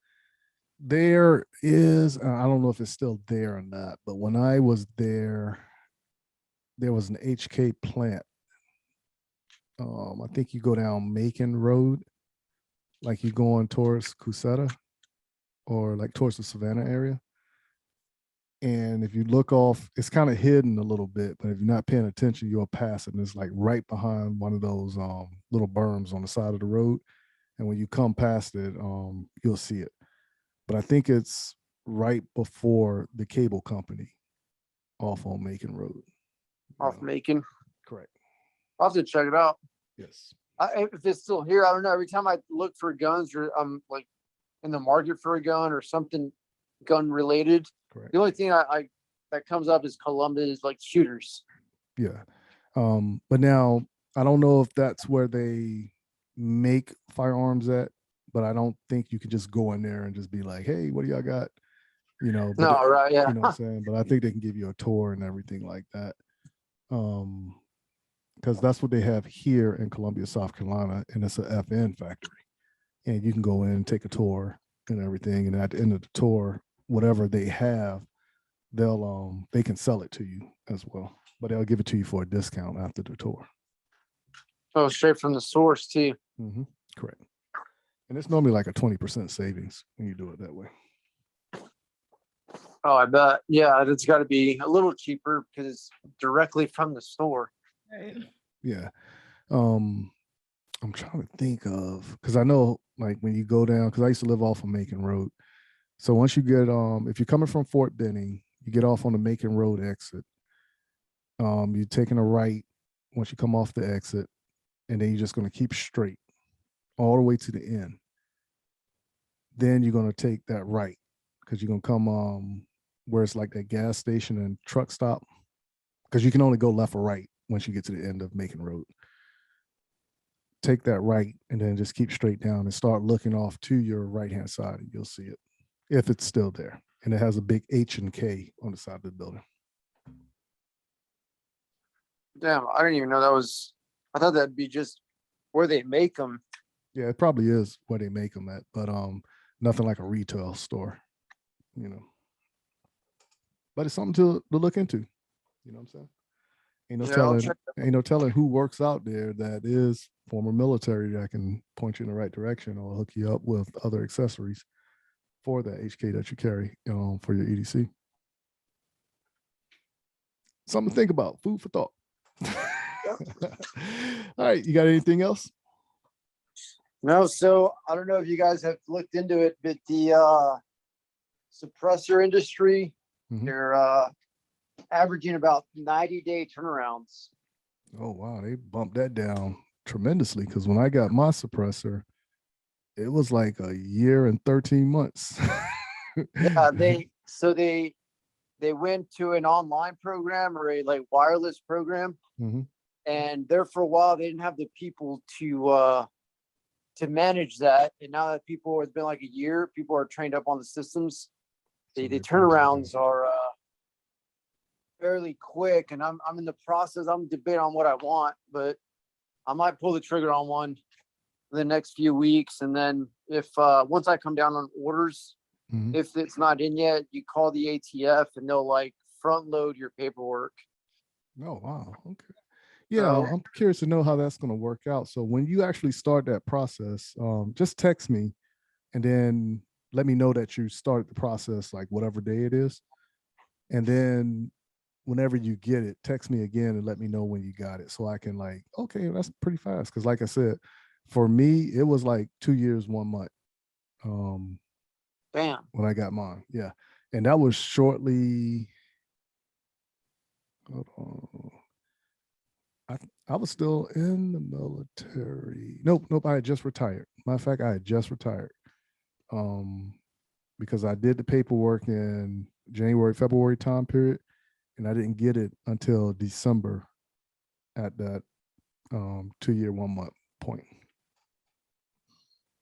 There is, I don't know if it's still there or not, but when I was there was an HK plant. I think you go down Macon Road, like you're going towards Cusetta or like towards the Savannah area. And if you look off, it's kind of hidden a little bit, but if you're not paying attention, you'll pass it. And it's like right behind one of those little berms on the side of the road. And when you come past it, you'll see it. But I think it's right before the cable company off on Macon Road. Off Yeah, Macon. correct. I'll have to check it out. Yes. If it's still here, I don't know. Every time I look for guns, or I'm like in the market for a gun or something gun related, Correct. the only thing I that comes up is Columbus, like shooters. Yeah. But now I don't know if that's where they make firearms at, but I don't think you can just go in there and just be like, hey, what do y'all got? You know, but No, right? Yeah. you know what I'm saying? But I think they can give you a tour and everything like that. Because that's what they have here in Columbia, South Carolina, and it's a FN factory. And you can go in and take a tour and everything. And at the end of the tour, whatever they have, they can sell it to you as well. But they'll give it to you for a discount after the tour. Oh, straight from the source too. Mm-hmm. Correct. And it's normally like a 20% savings when you do it that way. Oh, I bet. Yeah, it's got to be a little cheaper because it's directly from the store. Right. Yeah. I'm trying to think of, because I know like when you go down, because I used to live off of Macon Road. So once you get if you're coming from Fort Benning, you get off on the Macon Road exit. You're taking a right once you come off the exit, and then you're just going to keep straight all the way to the end. Then you're going to take that right because you're going to come where it's like that gas station and truck stop, because you can only go left or right once you get to the end of Macon Road. Take that right and then just keep straight down and start looking off to your right-hand side, and you'll see it if it's still there. And it has a big H&K on the side of the building. Damn, I didn't even know that was. I thought that'd be just where they make them. Yeah, it probably is where they make them at, but nothing like a retail store, you know. But it's something to look into. You know what I'm saying? Ain't no Yeah, I'll telling, check ain't no telling who works out there that is former military that can point you in the right direction or hook you up with other accessories for that HK that you carry for your EDC. Something to think about. Food for thought. All right, you got anything else? No, so I don't know if you guys have looked into it, but the suppressor industry, Mhm. they're averaging about 90-day turnarounds. Oh wow, they bumped that down tremendously because when I got my suppressor, it was like a year and 13 months. Yeah, they went to an online program or a like wireless program, Mhm. and there for a while they didn't have the people to manage that. And now that it's been like a year, people are trained up on the systems. So The they bumped it turnarounds down. are fairly quick, and I'm in the process. I'm debating on what I want, but I might pull the trigger on one in the next few weeks. And then if once I come down on orders, Mhm. if it's not in yet, you call the ATF and they'll like front load your paperwork. Oh wow, okay. Yeah, So I'm curious to know how that's going to work out. So when you actually start that process, just text me and then let me know that you started the process, like whatever day it is. And then whenever you get it, text me again and let me know when you got it. So I can like, okay, that's pretty fast. Cause like I said, for me, it was like 2 years, 1 month bam. when I got mine. Yeah. And that was shortly, hold on. I was still in the military. Nope. I had just retired. Matter of fact, I had just retired. Because I did the paperwork in January, February time period, and I didn't get it until December at that 2 year, 1 month point.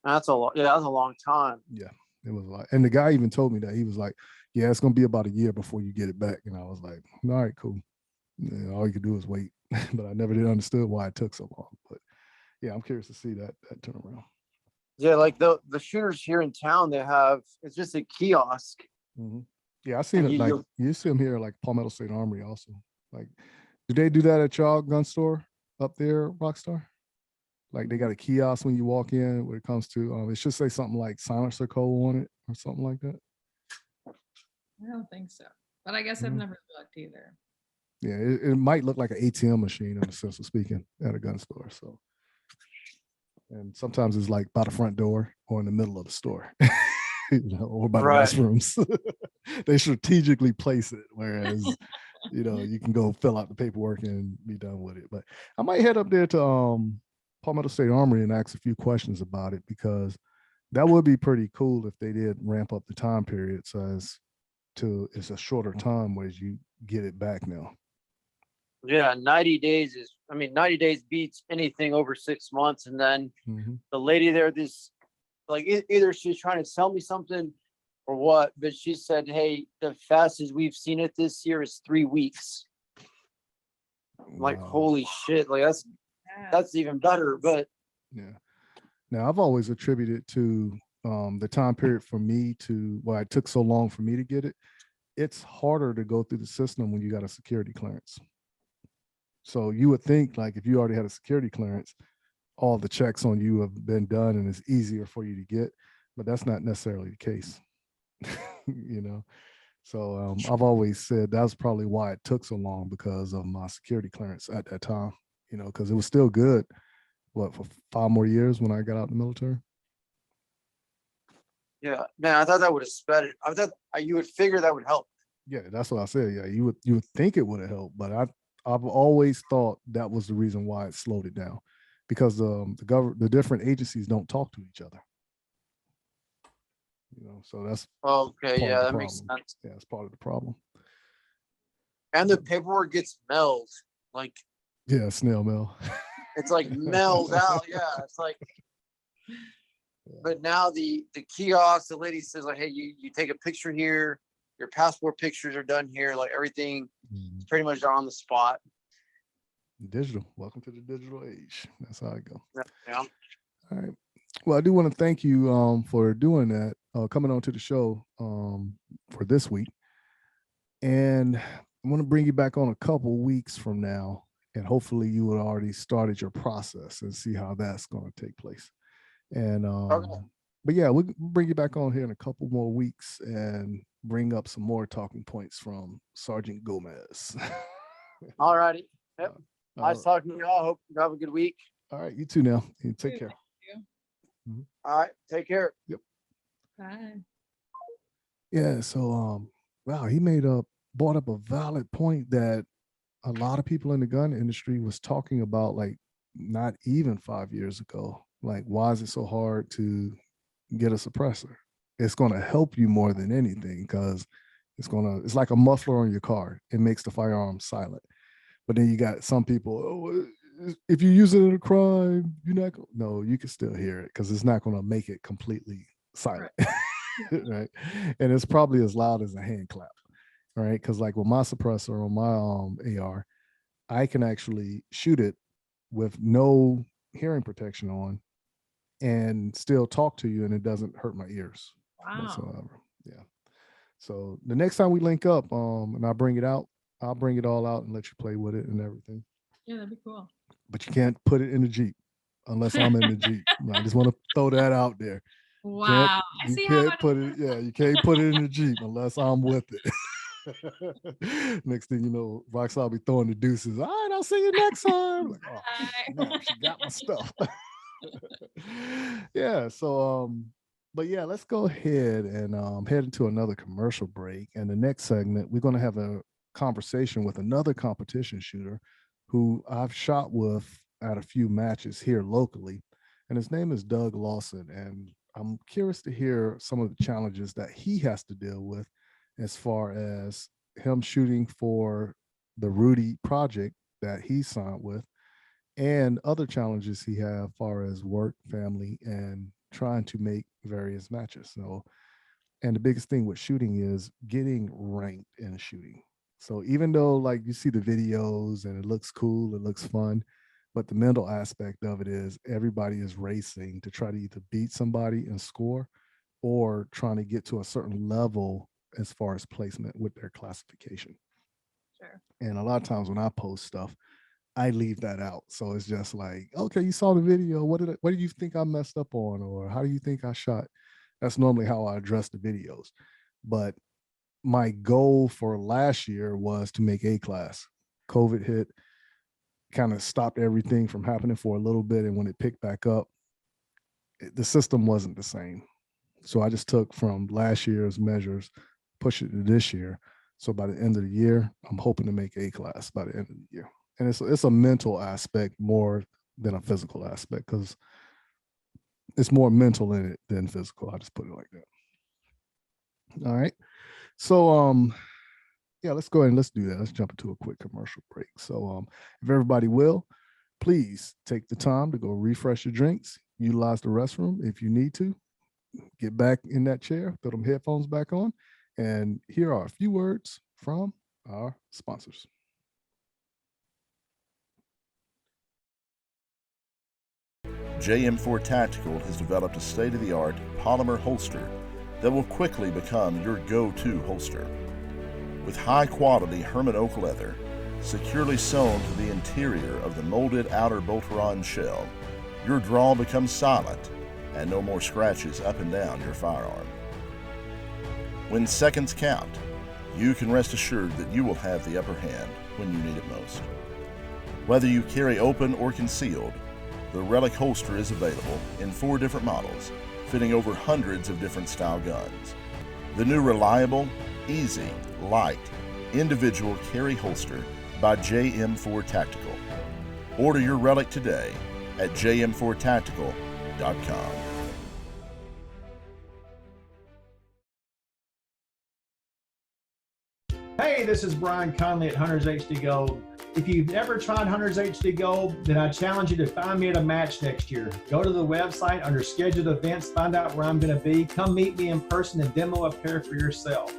That's a lot. Yeah, that's a long time. Yeah, it was a lot. And the guy even told me that he was like, yeah, it's gonna be about a year before you get it back. And I was like, all right, cool. And all you could do is wait. But I never did understood why it took so long. But yeah, I'm curious to see that turnaround. Yeah, like the shooters here in town, it's just a kiosk. Mm-hmm. Yeah, I seen And it. Like you see them here, like Palmetto State Armory also. Like, do they do that at y'all gun store up there, Rockstar? Like they got a kiosk when you walk in when it comes to it should say something like silencer code on it or something like that. I don't think so, but I guess I've never looked either. Yeah, it might look like an ATM machine in the sense of speaking at a gun store. So, and sometimes it's like by the front door or in the middle of the store, or by the Right. restrooms. They strategically place it, whereas you can go fill out the paperwork and be done with it. But I might head up there to Palmetto State Armory and ask a few questions about it, because that would be pretty cool if they did ramp up the time period so as to it's a shorter time where you get it back now. Yeah, 90 days 90 days beats anything over 6 months. And then the lady there, either she's trying to sell me something or what, but she said, hey, the fastest we've seen it this year is 3 weeks. I'm like, holy shit, like that's even better. But yeah. Now I've always attributed to the time period for me to why it took so long for me to get it. It's harder to go through the system when you got a security clearance. So you would think like if you already had a security clearance, all the checks on you have been done and it's easier for you to get, but that's not necessarily the case. So I've always said that's probably why it took so long, because of my security clearance at that time, because it was still good, for 5 more years when I got out of the military. yeah, man, I thought that would have sped it. I thought you would figure that would help. Yeah, that's what I said. Yeah, you would think it would have helped, but I've always thought that was the reason why it slowed it down, because the different agencies don't talk to each other. So that's okay. Yeah, that problem. makes sense. Yeah, it's part of the problem. And the paperwork gets mailed, like snail mail. it's like mailed out. Yeah, it's like. But now the kiosk, the lady says like, hey, you take a picture here, your passport pictures are done here, like everything is pretty much on the spot. Digital. Welcome to the digital age. That's how I go. Yeah. All right. Well, I do want to thank you for doing that, coming on to the show for this week. And I want to bring you back on a couple weeks from now, and hopefully you would already started your process and see how that's going to take place. And but yeah, we'll bring you back on here in a couple more weeks and bring up some more talking points from Sergeant Gomez. All righty. Yep. All Nice talking to you all. Hope you have a good week. right, you too now. You take care. All right. Take care. Bye. Yeah, so wow, he brought up a valid point that a lot of people in the gun industry was talking about, like not even 5 years ago. Like, why is it so hard to get a suppressor? It's going to help you more than anything, because it's like a muffler on your car. It makes the firearm silent. But then you got some people, oh, if you use it in a crime, you're not going, no, you can still hear it, because it's not going to make it completely silent. Right. And it's probably as loud as a hand clap. Right. Because like with my suppressor on my AR, I can actually shoot it with no hearing protection on and still talk to you, and it doesn't hurt my ears whatsoever. Yeah. So the next time we link up, and I bring it out, I'll bring it all out and let you play with it and everything. Yeah, that'd be cool. But you can't put it in the Jeep unless I'm in the Jeep. I just want to throw that out there. Wow. You can't put it. Yeah, you can't put it in the Jeep unless I'm with it. Next thing you know, Rockstar will be throwing the deuces. All right, I'll see you next time. Like, oh, no, she got my stuff. Yeah. So, but yeah, let's go ahead and head into another commercial break. And the next segment, we're going to have a conversation with another competition shooter who I've shot with at a few matches here locally, and his name is Doug Lawson. And I'm curious to hear some of the challenges that he has to deal with as far as him shooting for the Rudy project that he signed with, and other challenges he have as far as work, family, and trying to make various matches. So, and the biggest thing with shooting is getting ranked in shooting. So even though like you see the videos and it looks cool, it looks fun, but the mental aspect of it is everybody is racing to try to either beat somebody and score, or trying to get to a certain level as far as placement with their classification. Sure. And a lot of times when I post stuff, I leave that out. So it's just like, okay, you saw the video. What do you think I messed up on? Or how do you think I shot? That's normally how I address the videos. But my goal for last year was to make A class. COVID hit, kind of stopped everything from happening for a little bit. And when it picked back up, the system wasn't the same. So I just took from last year's measures, push it to this year. So by the end of the year, I'm hoping to make A class by the end of the year. And it's a mental aspect more than a physical aspect, because it's more mental in it than physical. I just put it like that. All right. So yeah, let's go ahead and let's do that. Let's jump into a quick commercial break. So if everybody will, please take the time to go refresh your drinks, utilize the restroom if you need to, get back in that chair, throw them headphones back on, and here are a few words from our sponsors. JM4 Tactical has developed a state-of-the-art polymer holster that will quickly become your go-to holster. With high-quality Herman oak leather securely sewn to the interior of the molded outer bolt-on shell, your draw becomes silent and no more scratches up and down your firearm. When seconds count, you can rest assured that you will have the upper hand when you need it most. Whether you carry open or concealed, the Relic holster is available in 4 different models, fitting over hundreds of different style guns. The new reliable, easy, light, individual carry holster by JM4 Tactical. Order your Relic today at jm4tactical.com. Hey, this is Brian Conley at Hunters HD Gold. If you've never tried Hunters HD Gold, then I challenge you to find me at a match next year. Go to the website under scheduled events, find out where I'm going to be. Come meet me in person and demo a pair for yourself.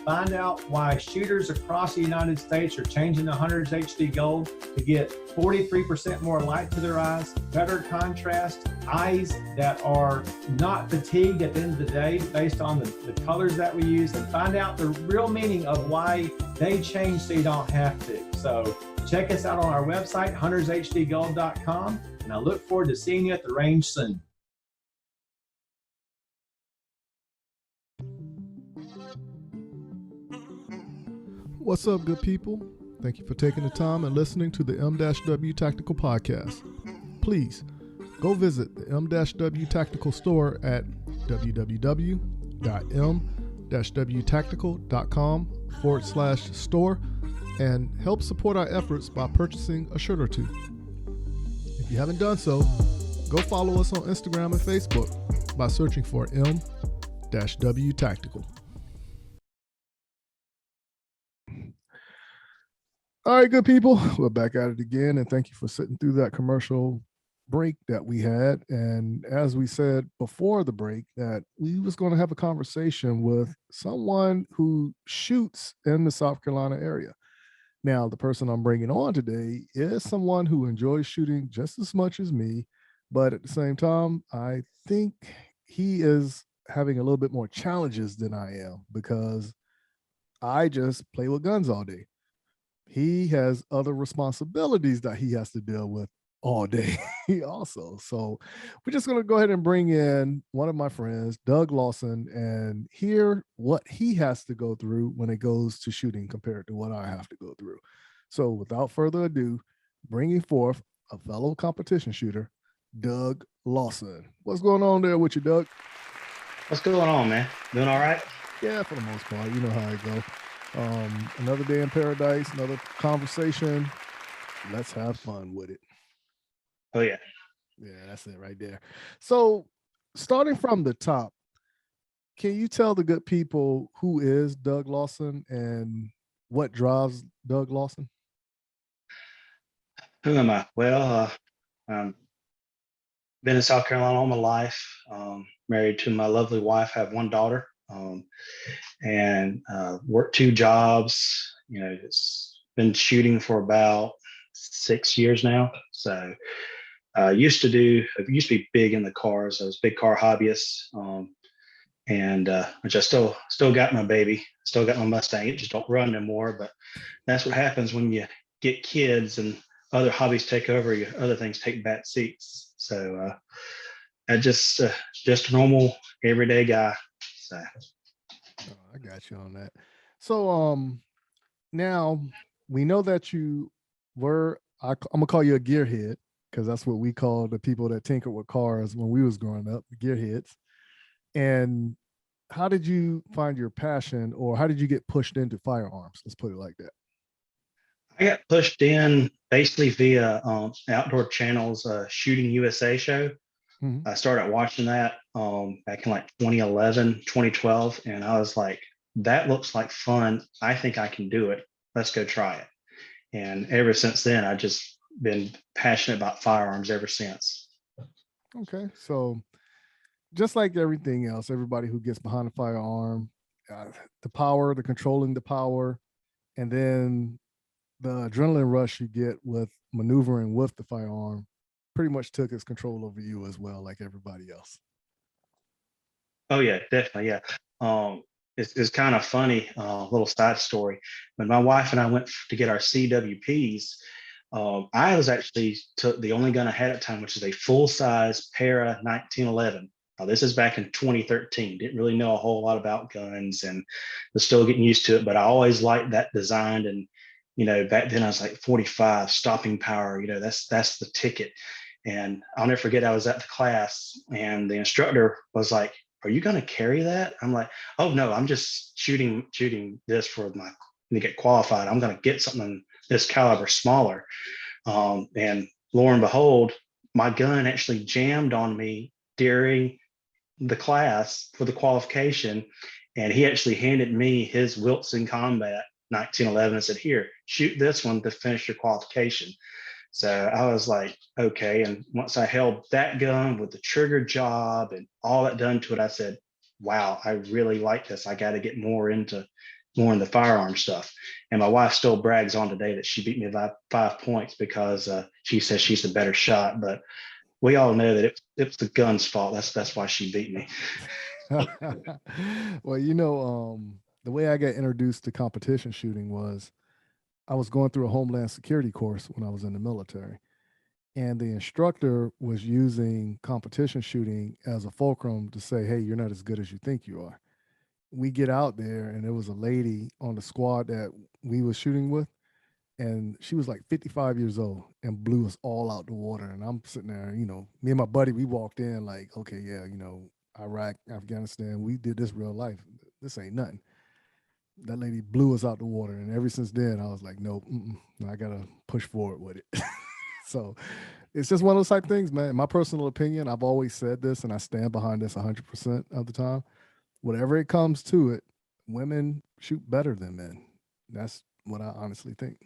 Find out why shooters across the United States are changing to Hunters HD Gold to get 43% more light to their eyes, better contrast, eyes that are not fatigued at the end of the day based on the colors that we use, and find out the real meaning of why they change so you don't have to. So check us out on our website, huntershdgold.com, and I look forward to seeing you at the range soon. What's up, good people? Thank you for taking the time and listening to the M-W Tactical Podcast. Please go visit the M-W Tactical store at www.m-wtactical.com/store and help support our efforts by purchasing a shirt or two. If you haven't done so, go follow us on Instagram and Facebook by searching for M-W Tactical. All right, good people, we're back at it again, and thank you for sitting through that commercial break that we had. And as we said before the break, that we was going to have a conversation with someone who shoots in the South Carolina area. Now, the person I'm bringing on today is someone who enjoys shooting just as much as me, but at the same time, I think he is having a little bit more challenges than I am, because I just play with guns all day. He has other responsibilities that he has to deal with all day also. So we're just going to go ahead and bring in one of my friends, Doug Lawson, and hear what he has to go through when it goes to shooting compared to what I have to go through. So without further ado, bringing forth a fellow competition shooter, Doug Lawson. What's going on there with you, Doug? What's going on, man? Doing all right? Yeah, for the most part. You know how it goes. Another day in paradise, another conversation. Let's have fun with it. Oh, yeah. Yeah, that's it right there. So starting from the top, can you tell the good people who is Doug Lawson and what drives Doug Lawson? Who am I? Well, been in South Carolina all my life. Married to my lovely wife, have one daughter, and worked 2 jobs. You know, it's been shooting for about 6 years now. So I used to be big in the cars. I was a big car hobbyist, and which I still got my baby, still got my Mustang. It just don't run anymore. But that's what happens when you get kids and other hobbies take over. Other things take back seats. So I just a normal everyday guy. So I got you on that. So now we know that you were, I'm gonna call you a gearhead, because that's what we call the people that tinker with cars when we was growing up, gearheads. And how did you find your passion, or how did you get pushed into firearms? Let's put it like that. I got pushed in basically via Outdoor Channel's Shooting USA show. Mm-hmm. I started watching that back in like 2011, 2012, and I was like, that looks like fun. I think I can do it. Let's go try it. And ever since then, I've just been passionate about firearms ever since. Okay, so just like everything else, everybody who gets behind a firearm, the power, the controlling the power, and then the adrenaline rush you get with maneuvering with the firearm pretty much took its control over you as well, like everybody else. Oh yeah, definitely. Yeah. It's kind of funny, little side story. When my wife and I went to get our CWPs, I was actually took the only gun I had at the time, which is a full-size Para 1911. Now, this is back in 2013. Didn't really know a whole lot about guns and was still getting used to it, but I always liked that design. And, you know, back then I was like 45, stopping power, you know, that's the ticket. And I'll never forget, I was at the class and the instructor was like, "Are you going to carry that?" I'm like, "Oh no, I'm just shooting this for to get qualified. I'm going to get something this caliber smaller." And lo and behold, my gun actually jammed on me during the class for the qualification. And he actually handed me his Wilson Combat 1911 and said, "Here, shoot this one to finish your qualification." So I was like, okay. And once I held that gun with the trigger job and all that done to it, I said, wow, I really like this. I got to get more into more in the firearm stuff. And my wife still brags on today that she beat me by 5 points because she says she's the better shot. But we all know that it's the gun's fault. That's why she beat me. Well, the way I got introduced to competition shooting was I was going through a Homeland Security course when I was in the military. And the instructor was using competition shooting as a fulcrum to say, hey, you're not as good as you think you are. We get out there, and there was a lady on the squad that we was shooting with, and she was like 55 years old and blew us all out the water. And I'm sitting there, me and my buddy, we walked in like, okay, yeah, Iraq, Afghanistan, we did this real life. This ain't nothing. That lady blew us out the water. And ever since then, I was like, nope, I got to push forward with it. So it's just one of those type of things, man. In my personal opinion, I've always said this, and I stand behind this 100% of the time. Whatever it comes to it, women shoot better than men. That's what I honestly think.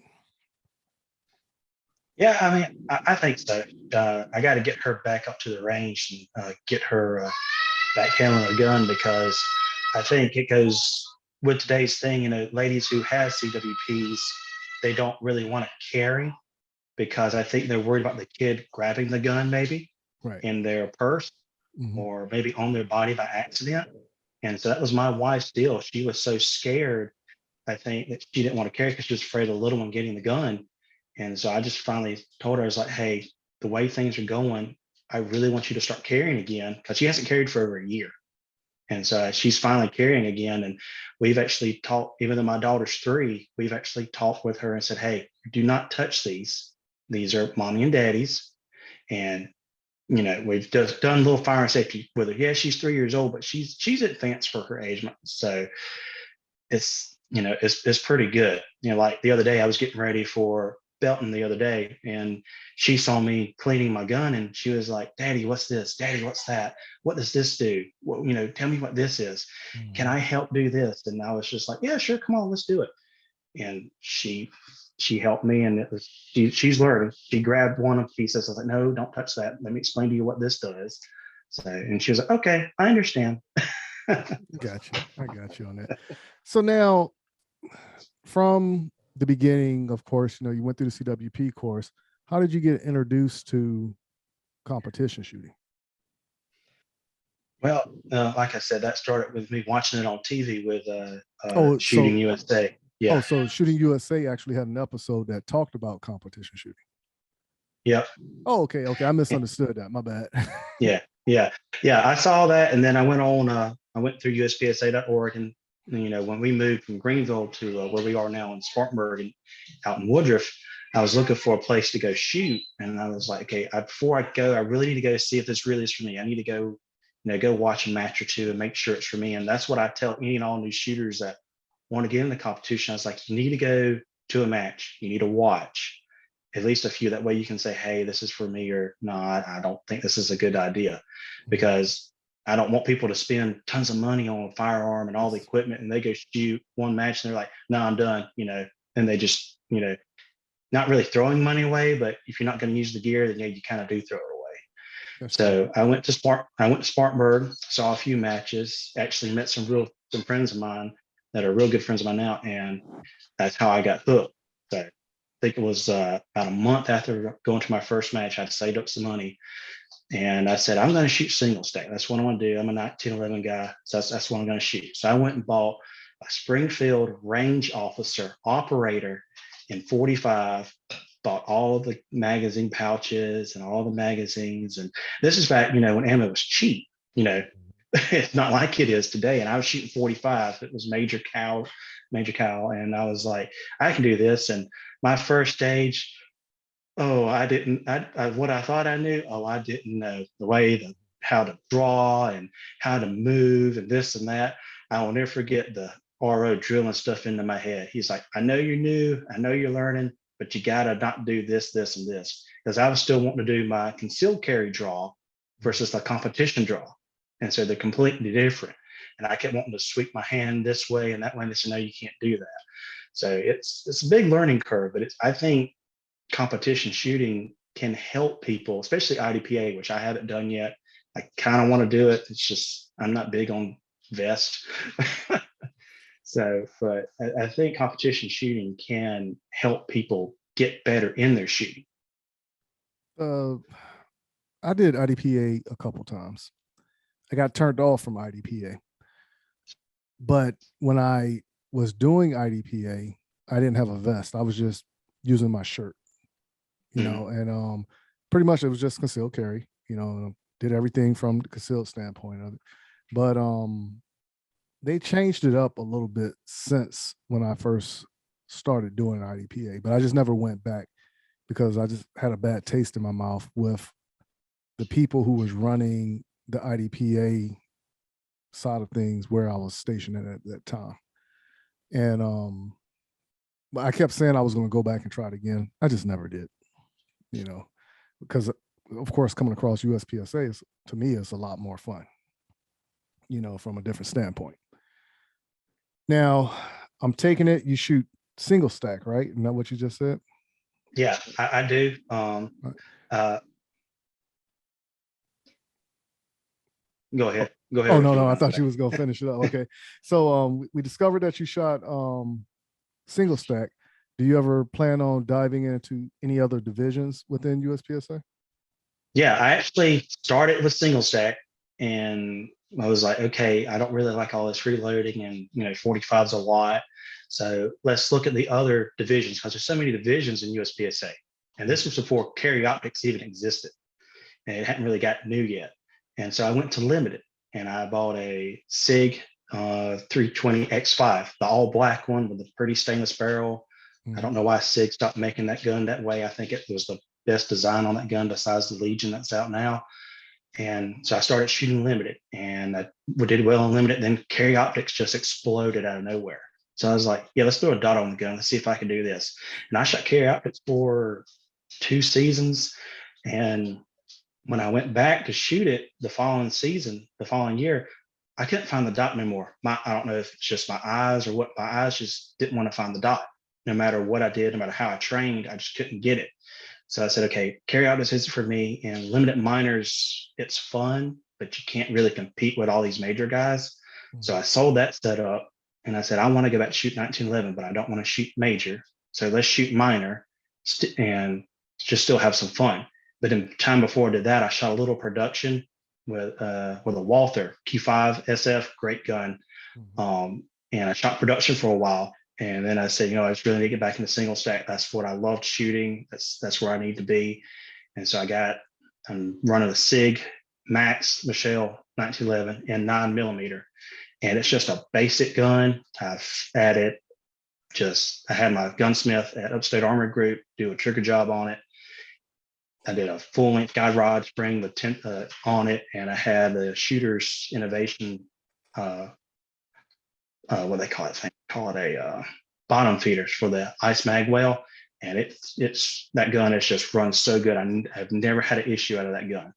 Yeah, I mean, I think so. I got to get her back up to the range and get her back handling a gun, because I think it goes with today's thing. Ladies who have CWPs, they don't really want to carry, because I think they're worried about the kid grabbing the gun maybe Right. in their purse or maybe on their body by accident. And so that was my wife's deal. She was so scared, I think, that she didn't want to carry because she was afraid of the little one getting the gun. And so I just finally told her, I was like, hey, the way things are going, I really want you to start carrying again, because she hasn't carried for over a year. And so she's finally carrying again. And we've actually talked, even though my daughter's 3, we've actually talked with her and said, hey, do not touch these. These are mommy and daddy's. And, we've just done a little fire and safety with her. Yeah, she's 3 years old, but she's advanced for her age. So it's, it's pretty good. Like the other day, I was getting ready for Belton the other day, and she saw me cleaning my gun, and she was like, Daddy, what's this? Daddy, what's that? What does this do? Well, tell me what this is. Can I help do this? And I was just like, yeah, sure, come on, let's do it. And she helped me, and it was she's learning. She grabbed one of the pieces. I was like, no, don't touch that. Let me explain to you what this does. So, and she was like, okay, I understand. Got you. I got you on that. So now, from the beginning, of course, you went through the CWP course. How did you get introduced to competition shooting? Well, like I said, that started with me watching it on TV with Shooting So USA. Yeah. so Shooting USA actually had an episode that talked about competition shooting. Yep. Oh, okay. I misunderstood that. My bad. Yeah. I saw that, and then I went on. I went through USPSA.org, and when we moved from Greenville to where we are now in Spartanburg and out in Woodruff, I was looking for a place to go shoot, and I was like, okay, before I go, I really need to go see if this really is for me. I need to go, go watch a match or two and make sure it's for me. And that's what I tell any and all new shooters that want to get in the competition. I was like, you need to go to a match. You need to watch at least a few. That way you can say, hey, this is for me, or no, I don't think this is a good idea, because I don't want people to spend tons of money on a firearm and all the equipment, and they go shoot one match and they're like, no, I'm done, and they just, not really throwing money away, but if you're not going to use the gear, then you kind of do throw it away. That's So I went to Spartanburg, saw a few matches, actually met some friends of mine that are real good friends of mine now, and that's how I got hooked. So I think it was about a month after going to my first match, I'd saved up some money, and I said, I'm going to shoot single stack. That's what I want to do. I'm a 1911 guy, so that's what I'm going to shoot. So I went and bought a Springfield range officer operator in 45. Bought all of the magazine pouches and all the magazines. And this is back, when ammo was cheap, it's not like it is today. And I was shooting 45. It was major cal. And I was like, I can do this. And my first stage, what I thought I knew, I didn't know how to draw and how to move and this and that. I will never forget the RO drilling stuff into my head. He's like, I know you're new. I know you're learning, but you got to not do this, this, and this. Because I was still wanting to do my concealed carry draw versus the competition draw. And so they're completely different. And I kept wanting to sweep my hand this way and that way. And they said, no, you can't do that. So it's a big learning curve, but I think competition shooting can help people, especially IDPA, which I haven't done yet. I kind of want to do it. It's just, I'm not big on vest. So, but I think competition shooting can help people get better in their shooting. I did IDPA a couple times. I got turned off from IDPA. But when I was doing IDPA, I didn't have a vest. I was just using my shirt, you know, and pretty much it was just concealed carry, you know, did everything from the concealed standpoint of it. But they changed it up a little bit since when I first started doing IDPA, but I just never went back because I just had a bad taste in my mouth with the people who was running the IDPA side of things where I was stationed at that time. And but I kept saying I was going to go back and try it again. I just never did, you know, because of course coming across USPSA is, to me, is a lot more fun, you know, from a different standpoint. Now, I'm taking it, you shoot single stack, right? Isn't that what you just said? Yeah, I do. Go ahead. Go ahead. Oh, no, I thought you was going to finish it up. Okay. So we discovered that you shot single stack. Do you ever plan on diving into any other divisions within USPSA? Yeah, I actually started with single stack, and I was like, okay, I don't really like all this reloading, and 45's a lot. So let's look at the other divisions, because there's so many divisions in USPSA. And this was before carry optics even existed, and it hadn't really got new yet. And so I went to limited, and I bought a SIG 320 X5, the all black one with the pretty stainless barrel. I don't know why SIG stopped making that gun that way. I think it was the best design on that gun besides the Legion that's out now. And so I started shooting limited, and I did well in limited. Then carry optics just exploded out of nowhere. So I was like, yeah, let's throw a dot on the gun. Let's see if I can do this. And I shot carry optics for 2 seasons. And when I went back to shoot it the following year, I couldn't find the dot anymore. I don't know if it's just my eyes or what, my eyes just didn't want to find the dot. No matter what I did, no matter how I trained, I just couldn't get it. So I said, okay, carry optics is for me. And limited minors, it's fun, but you can't really compete with all these major guys. So I sold that setup, and I said, I want to go back to shoot 1911, but I don't want to shoot major. So let's shoot minor and just still have some fun. But in time before I did that, I shot a little production with a Walther Q5 SF, great gun. And I shot production for a while. And then I said, I just really need to get back into single stack. That's what I loved shooting. That's where I need to be. And so I'm running a SIG Max Michelle 1911 and 9mm. And it's just a basic gun. I've added I had my gunsmith at Upstate Armory Group do a trigger job on it. I did a full length guide rod spring with on it. And I had the Shooter's Innovation, what they call it? A bottom feeders for the ice mag well, and it's that gun has just run so good. I've never had an issue out of that gun.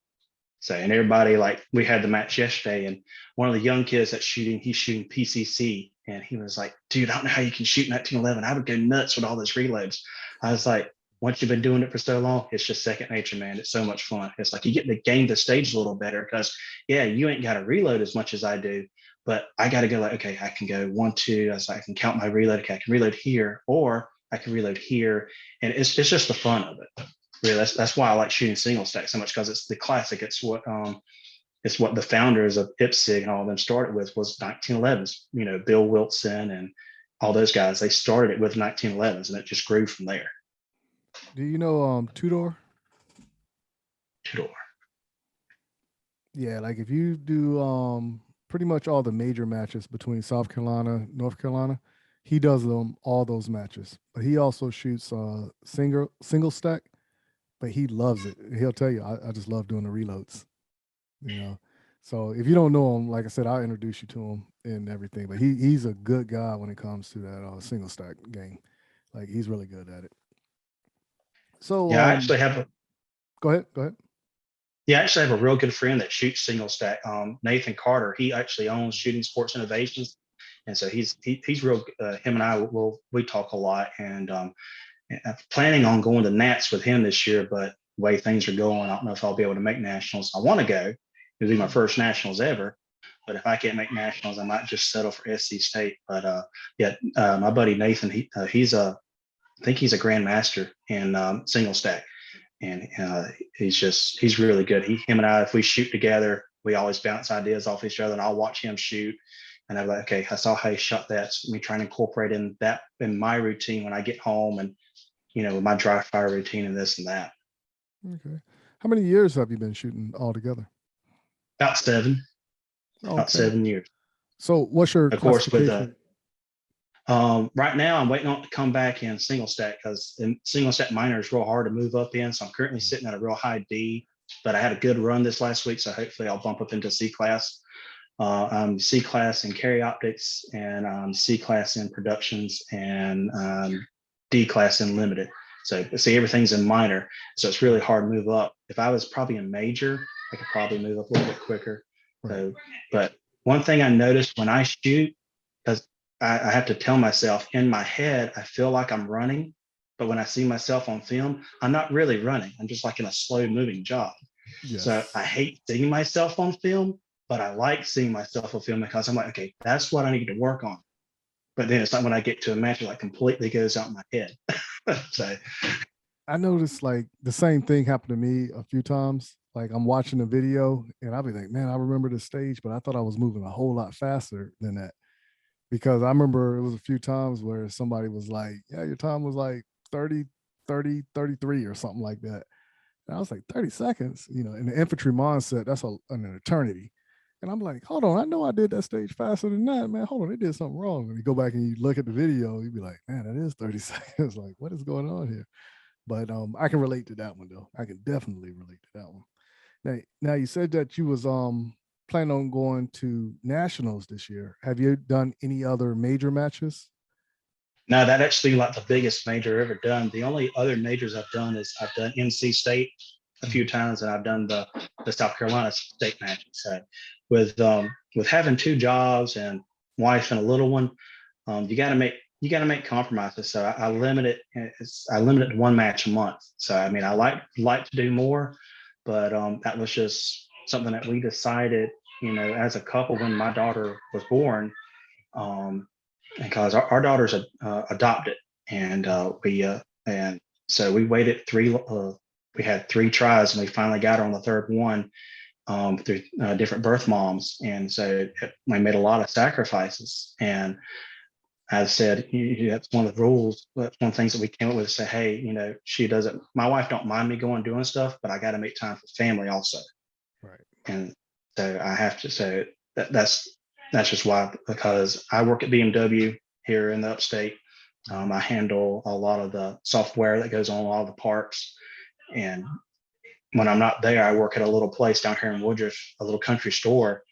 So, and everybody, like, we had the match yesterday, and one of the young kids he's shooting PCC, and he was like, dude, I don't know how you can shoot 1911. I would go nuts with all those reloads. I was like, once you've been doing it for so long, it's just second nature, man. It's so much fun. It's like you get to game the stage a little better, because you ain't got to reload as much as I do. But I got to go like, okay, I can go 1, 2. I can count my reload. Okay, I can reload here, or I can reload here. And it's just the fun of it. Really, that's why I like shooting single stack so much, because it's the classic. It's what the founders of IPSIG and all of them started with, was 1911s. Bill Wilson and all those guys, they started it with 1911s, and it just grew from there. Do you know two-door? Two-door. Yeah, like if you do pretty much all the major matches between South Carolina, North Carolina, he does all those matches. But he also shoots single stack, but he loves it. He'll tell you, I just love doing the reloads. So if you don't know him, like I said, I'll introduce you to him and everything. But he's a good guy when it comes to that single stack game. Like, he's really good at it. So I actually have go ahead. Yeah, I actually have a real good friend that shoots single stack. Nathan Carter. He actually owns Shooting Sports Innovations, and so he's real. Him and I we talk a lot, and I'm planning on going to Nats with him this year. But the way things are going, I don't know if I'll be able to make nationals. I want to go. It'll be my first nationals ever. But if I can't make nationals, I might just settle for SC State. But my buddy Nathan, I think he's a grandmaster in single stack, and he's really good. Him and I, if we shoot together, we always bounce ideas off each other, and I'll watch him shoot. And I'm like, okay, I saw how he shot that. So let me try and incorporate that in my routine when I get home, and with my dry fire routine and this and that. Okay. How many years have you been shooting altogether? About 7. About 7 years. So what's your Of course, with classification? right now I'm waiting on it to come back in single stack, because in single stack minor is real hard to move up in. So I'm currently sitting at a real high D, but I had a good run this last week, so hopefully I'll bump up into C class. I'm C class in carry optics, and C class in productions, and D class in limited. So see, everything's in minor, so it's really hard to move up. If I was probably in major, I could probably move up a little bit quicker. So, but one thing I noticed when I shoot, because I have to tell myself in my head, I feel like I'm running, but when I see myself on film, I'm not really running. I'm just like in a slow moving jog. Yes. So I hate seeing myself on film, but I like seeing myself on film, because I'm like, okay, that's what I need to work on. But then it's like when I get to a match, it like completely goes out in my head. So I noticed like the same thing happened to me a few times. Like I'm watching a video and I'll be like, man, I remember the stage, but I thought I was moving a whole lot faster than that. Because I remember it was a few times where somebody was like, yeah, your time was like 30, 30, 33 or something like that. And I was like, 30 seconds, in the infantry mindset, that's an eternity. And I'm like, hold on, I know I did that stage faster than that, man. Hold on, they did something wrong. And you go back and you look at the video, you'd be like, man, that is 30 seconds. Like, what is going on here? But I can relate to that one though. I can definitely relate to that one. Now you said that you was planning on going to nationals this year. Have you done any other major matches? no, that actually like the biggest major I've ever done. The only other majors I've done is I've done NC State a few times, and I've done the South Carolina state matches. So with having 2 jobs and wife and a little one, you got to make compromises. So I limit it. I limit it to 1 match a month. So I mean, I like to do more, but that was just something that we decided, as a couple when my daughter was born, because our daughter's adopted, and and so we waited 3. We had 3 tries, and we finally got her on the 3rd one through different birth moms, and so I made a lot of sacrifices. And I said, that's one of the rules. That's one of the things that we came up with, to say, hey, she doesn't. My wife don't mind me going doing stuff, but I got to make time for family also. Right. And so I have to say that's just why, because I work at BMW here in the upstate. I handle a lot of the software that goes on a lot of the parts. And when I'm not there, I work at a little place down here in Woodruff, a little country store,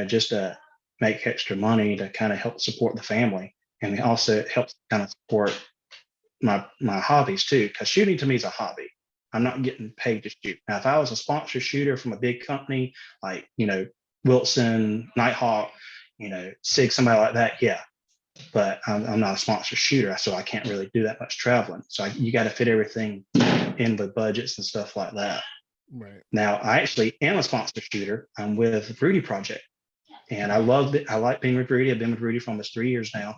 just to make extra money to kind of help support the family. And also it helps kind of support my hobbies too, because shooting to me is a hobby. I'm not getting paid to shoot. Now, if I was a sponsor shooter from a big company like, Wilson, Nighthawk, SIG, somebody like that, yeah. But I'm not a sponsor shooter, so I can't really do that much traveling. So you got to fit everything in with budgets and stuff like that. Right. Now, I actually am a sponsor shooter. I'm with Rudy Project, and I love it. I like being with Rudy. I've been with Rudy for almost 3 years now.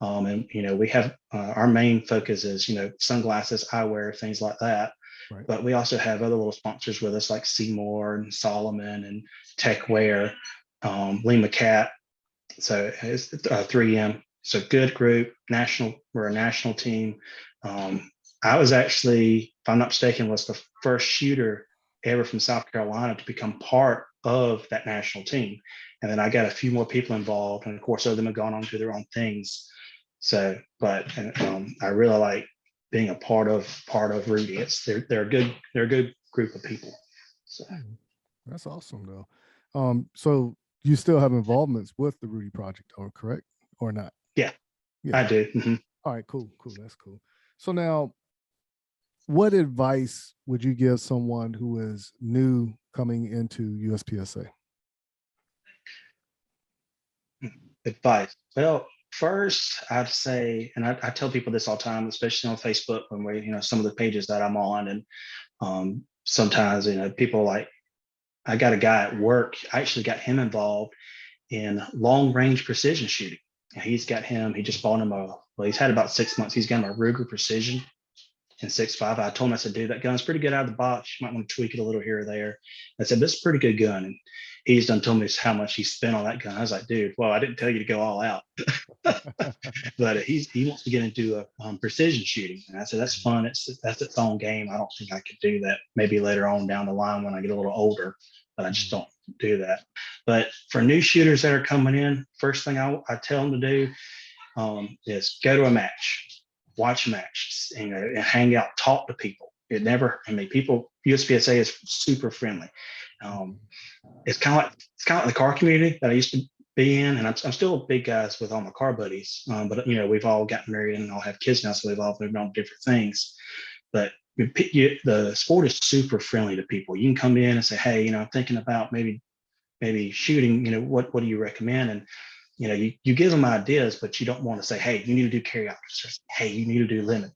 And we have our main focus is sunglasses, eyewear, things like that. Right. But we also have other little sponsors with us, like Seymour and Solomon and Techwear, Lee McCat. So it's 3M. So good group, national. We're a national team. I was actually, if I'm not mistaken, was the first shooter ever from South Carolina to become part of that national team. And then I got a few more people involved, and of course, other of them have gone on to do their own things. So, but I really like being a part of Rudy. They're a good group of people. So that's awesome though. So you still have involvements with the Rudy Project, or correct or not? Yeah. I do. Mm-hmm. All right, cool. That's cool. So now, what advice would you give someone who is new coming into USPSA? Advice. Well, first, I'd say, and I tell people this all the time, especially on Facebook, when we, some of the pages that I'm on, and sometimes, people like, I got a guy at work, I actually got him involved, in long range precision shooting. And he just bought him he's had about 6 months. He's got him a Ruger Precision in 6.5. I told him, I said, dude, that gun's pretty good out of the box. You might want to tweak it a little here or there. I said, this is a pretty good gun. And he's done told me how much he spent on that gun. I was like, dude, well, I didn't tell you to go all out. But he wants to get into precision shooting. And I said, that's fun. That's its own game. I don't think I could do that. Maybe later on down the line when I get a little older, but I just don't do that. But for new shooters that are coming in, first thing I tell them to do is go to a match, watch a match, and hang out, talk to people. People, USPSA is super friendly. It's kind of like the car community that I used to be in, and I'm still big guys with all my car buddies. But we've all gotten married and all have kids now, so we've all moved on to different things. But the sport is super friendly to people. You can come in and say, hey, I'm thinking about maybe shooting. What do you recommend? And you give them ideas, but you don't want to say, hey, you need to do carry out. Hey, you need to do limit.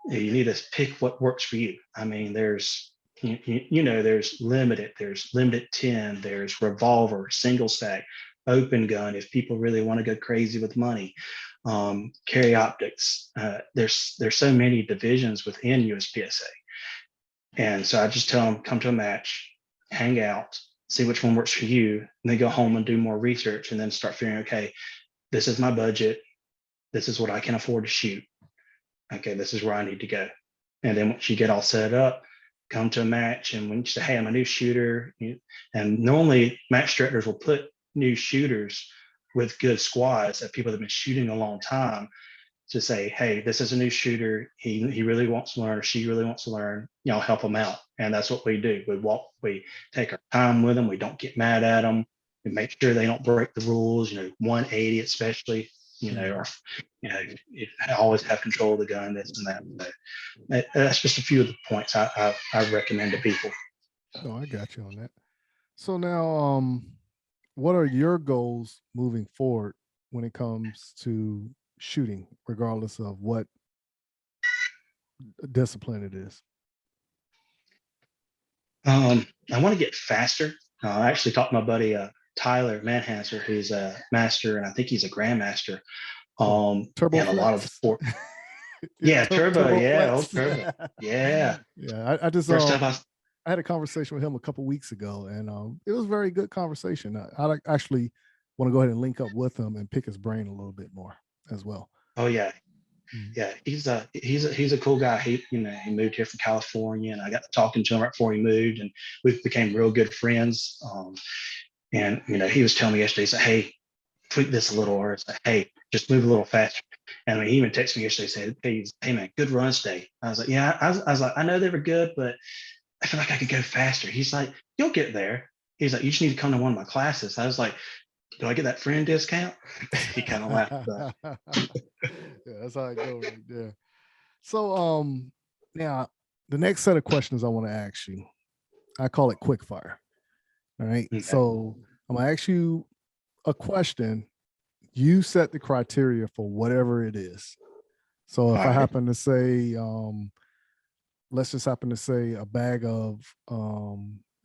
You need to pick what works for you. I mean, there's limited, there's limited 10, there's revolver, single stack, open gun. If people really want to go crazy with money, carry optics. There's so many divisions within USPSA. And so I just tell them, come to a match, hang out, see which one works for you, and then go home and do more research and then start figuring, okay, this is my budget. This is what I can afford to shoot. Okay, this is where I need to go. And then once you get all set up, come to a match. And when you say, hey, I'm a new shooter, and normally match directors will put new shooters with good squads that people that have been shooting a long time to say, hey, this is a new shooter. He really wants to learn, or she really wants to learn, help them out. And that's what we do. We take our time with them. We don't get mad at them. We make sure they don't break the rules, 180 especially, or, I always have control of the gun, this and that. But that's just a few of the points I recommend to people. No, I got you on that. So now, what are your goals moving forward when it comes to shooting, regardless of what discipline it is? I want to get faster. I actually talked to my buddy Tyler Manhasser, who's a master, and I think he's a grandmaster. Turbo and a lot of the sport. Yeah, turbo, yeah, flex. turbo, yeah. Yeah, I just First time I had a conversation with him a couple weeks ago, and it was a very good conversation. I actually want to go ahead and link up with him and pick his brain a little bit more as well. Oh yeah, yeah. He's a cool guy. He moved here from California, and I got to talking to him right before he moved, and we became real good friends. And he was telling me yesterday, he said, hey, tweak this a little, or it's like, hey, just move a little faster. And he even texted me yesterday, said, hey man, good runs day. I was like, yeah. I was like, I know they were good, but I feel like I could go faster. He's like, you'll get there. He's like, you just need to come to one of my classes. I was like, do I get that friend discount? He kind of laughed. Yeah, that's how it goes right there. So now the next set of questions I want to ask you, I call it quick fire. All right. Okay. So I'm gonna ask you a question. You set the criteria for whatever it is. So if I happen to say, let's just happen to say a bag of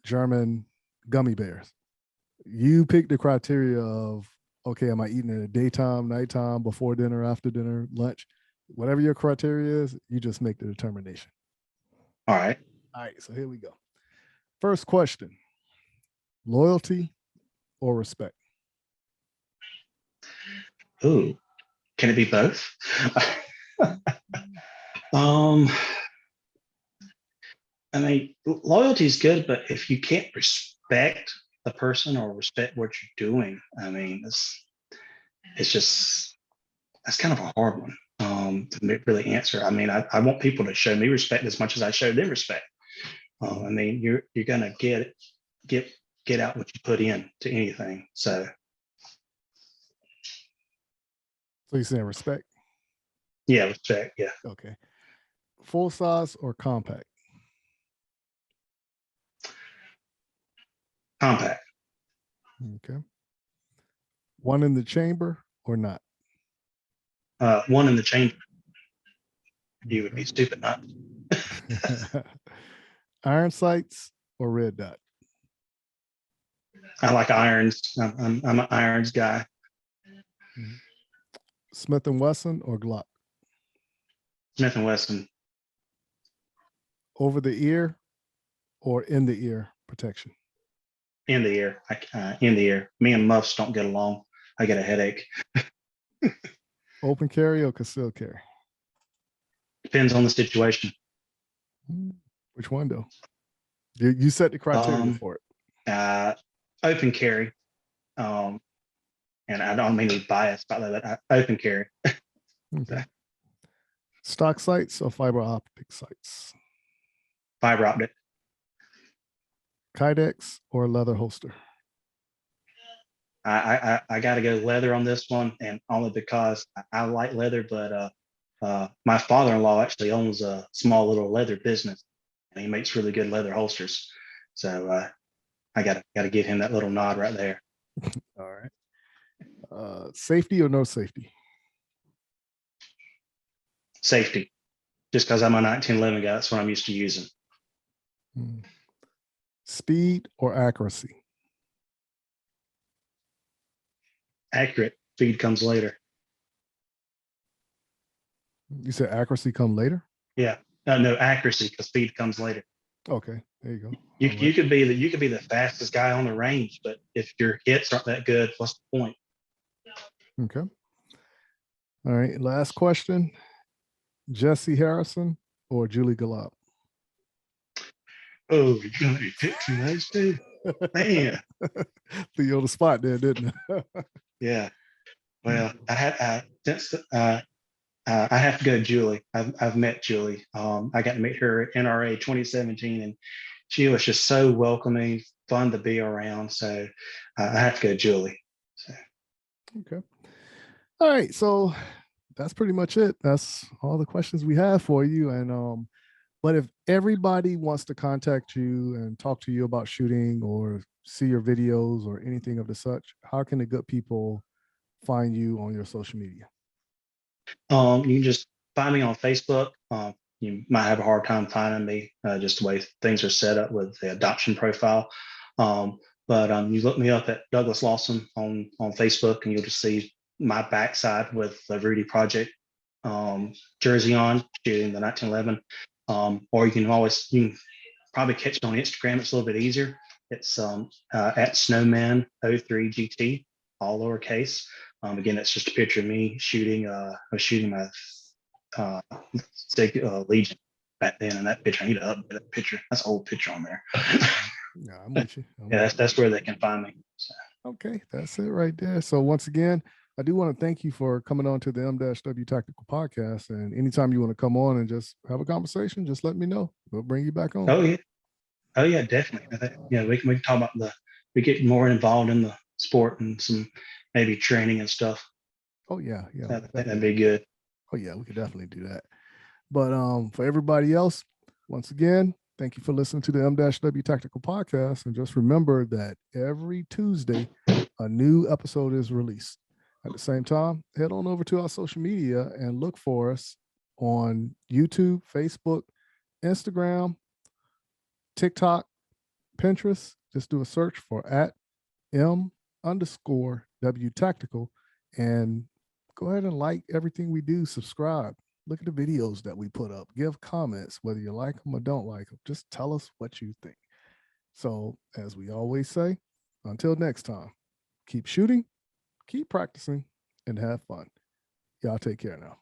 German gummy bears. You pick the criteria of, okay, am I eating it at daytime, nighttime, before dinner, after dinner, lunch? Whatever your criteria is, you just make the determination. All right. All right, so here we go. First question, loyalty or respect? Ooh, can it be both? I mean, loyalty is good, but if you can't respect the person or respect what you're doing, I mean, it's just, that's kind of a hard one to really answer. I mean, I want people to show me respect as much as I show them respect. I mean, you're gonna get out what you put in to anything. So you're saying respect? Yeah, respect. Yeah. Okay. Full size or compact? Compact. Okay. One in the chamber or not? One in the chamber. You would be stupid not. Iron sights or red dot? I like irons. I'm an irons guy. Smith and Wesson or Glock? Smith and Wesson. Over the ear or in the ear protection? In the ear. In the ear. Me and muffs don't get along. I get a headache. Open carry or concealed carry? Depends on the situation. Which one though? You set the criteria for it. Open carry. And I don't mean to be biased about that. Open carry. Okay. Stock sights or fiber optic sights? Fiber optic. Kydex or leather holster? I got to go leather on this one, and only because I like leather, but my father-in-law actually owns a small little leather business, and he makes really good leather holsters. So I got to give him that little nod right there. All right. Safety or no safety? Safety. Just because I'm a 1911 guy, that's what I'm used to using. Speed or accuracy? Accurate. Speed comes later. You said accuracy come later? Yeah. No, accuracy, because speed comes later. Okay, there you go. You could be the fastest guy on the range, but if your hits aren't that good, what's the point? Okay. All right. Last question. Jesse Harrison or Julie Gallup? Oh, you're gonna be fixing those two? Man. Threw you on the spot there, didn't I? Yeah. Well, I have to go to Julie. I've met Julie. I got to meet her at NRA 2017, and she was just so welcoming, fun to be around. So I have to go to Julie. So. Okay. All right. So that's pretty much it. That's all the questions we have for you. And but if everybody wants to contact you and talk to you about shooting or see your videos or anything of the such, how can the good people find you on your social media? You can just find me on Facebook. You might have a hard time finding me, just the way things are set up with the adoption profile. But you look me up at Douglas Lawson on Facebook, and you'll just see my backside with the Rudy Project jersey on, shooting the 1911. Or you can probably catch it on Instagram. It's a little bit easier. It's at Snowman03GT, all lowercase. Again, it's just a picture of me shooting. I was shooting my Legion back then, and that picture, I need to update that picture. That's an old picture on there. Yeah, I'm with you. That's where they can find me. So. Okay, that's it right there. So once again, I do want to thank you for coming on to the M-W Tactical Podcast. And anytime you want to come on and just have a conversation, just let me know. We'll bring you back on. Oh yeah, definitely. We can talk about we get more involved in the sport and some maybe training and stuff. Oh yeah. That'd be good. Oh yeah, we could definitely do that. But for everybody else, once again, thank you for listening to the M-W Tactical Podcast. And just remember that every Tuesday, a new episode is released. At the same time, head on over to our social media and look for us on YouTube, Facebook, Instagram, TikTok, Pinterest. Just do a search for @M_W Tactical and go ahead and like everything we do. Subscribe. Look at the videos that we put up. Give comments, whether you like them or don't like them. Just tell us what you think. So, as we always say, until next time, keep shooting, keep practicing, and have fun. Y'all take care now.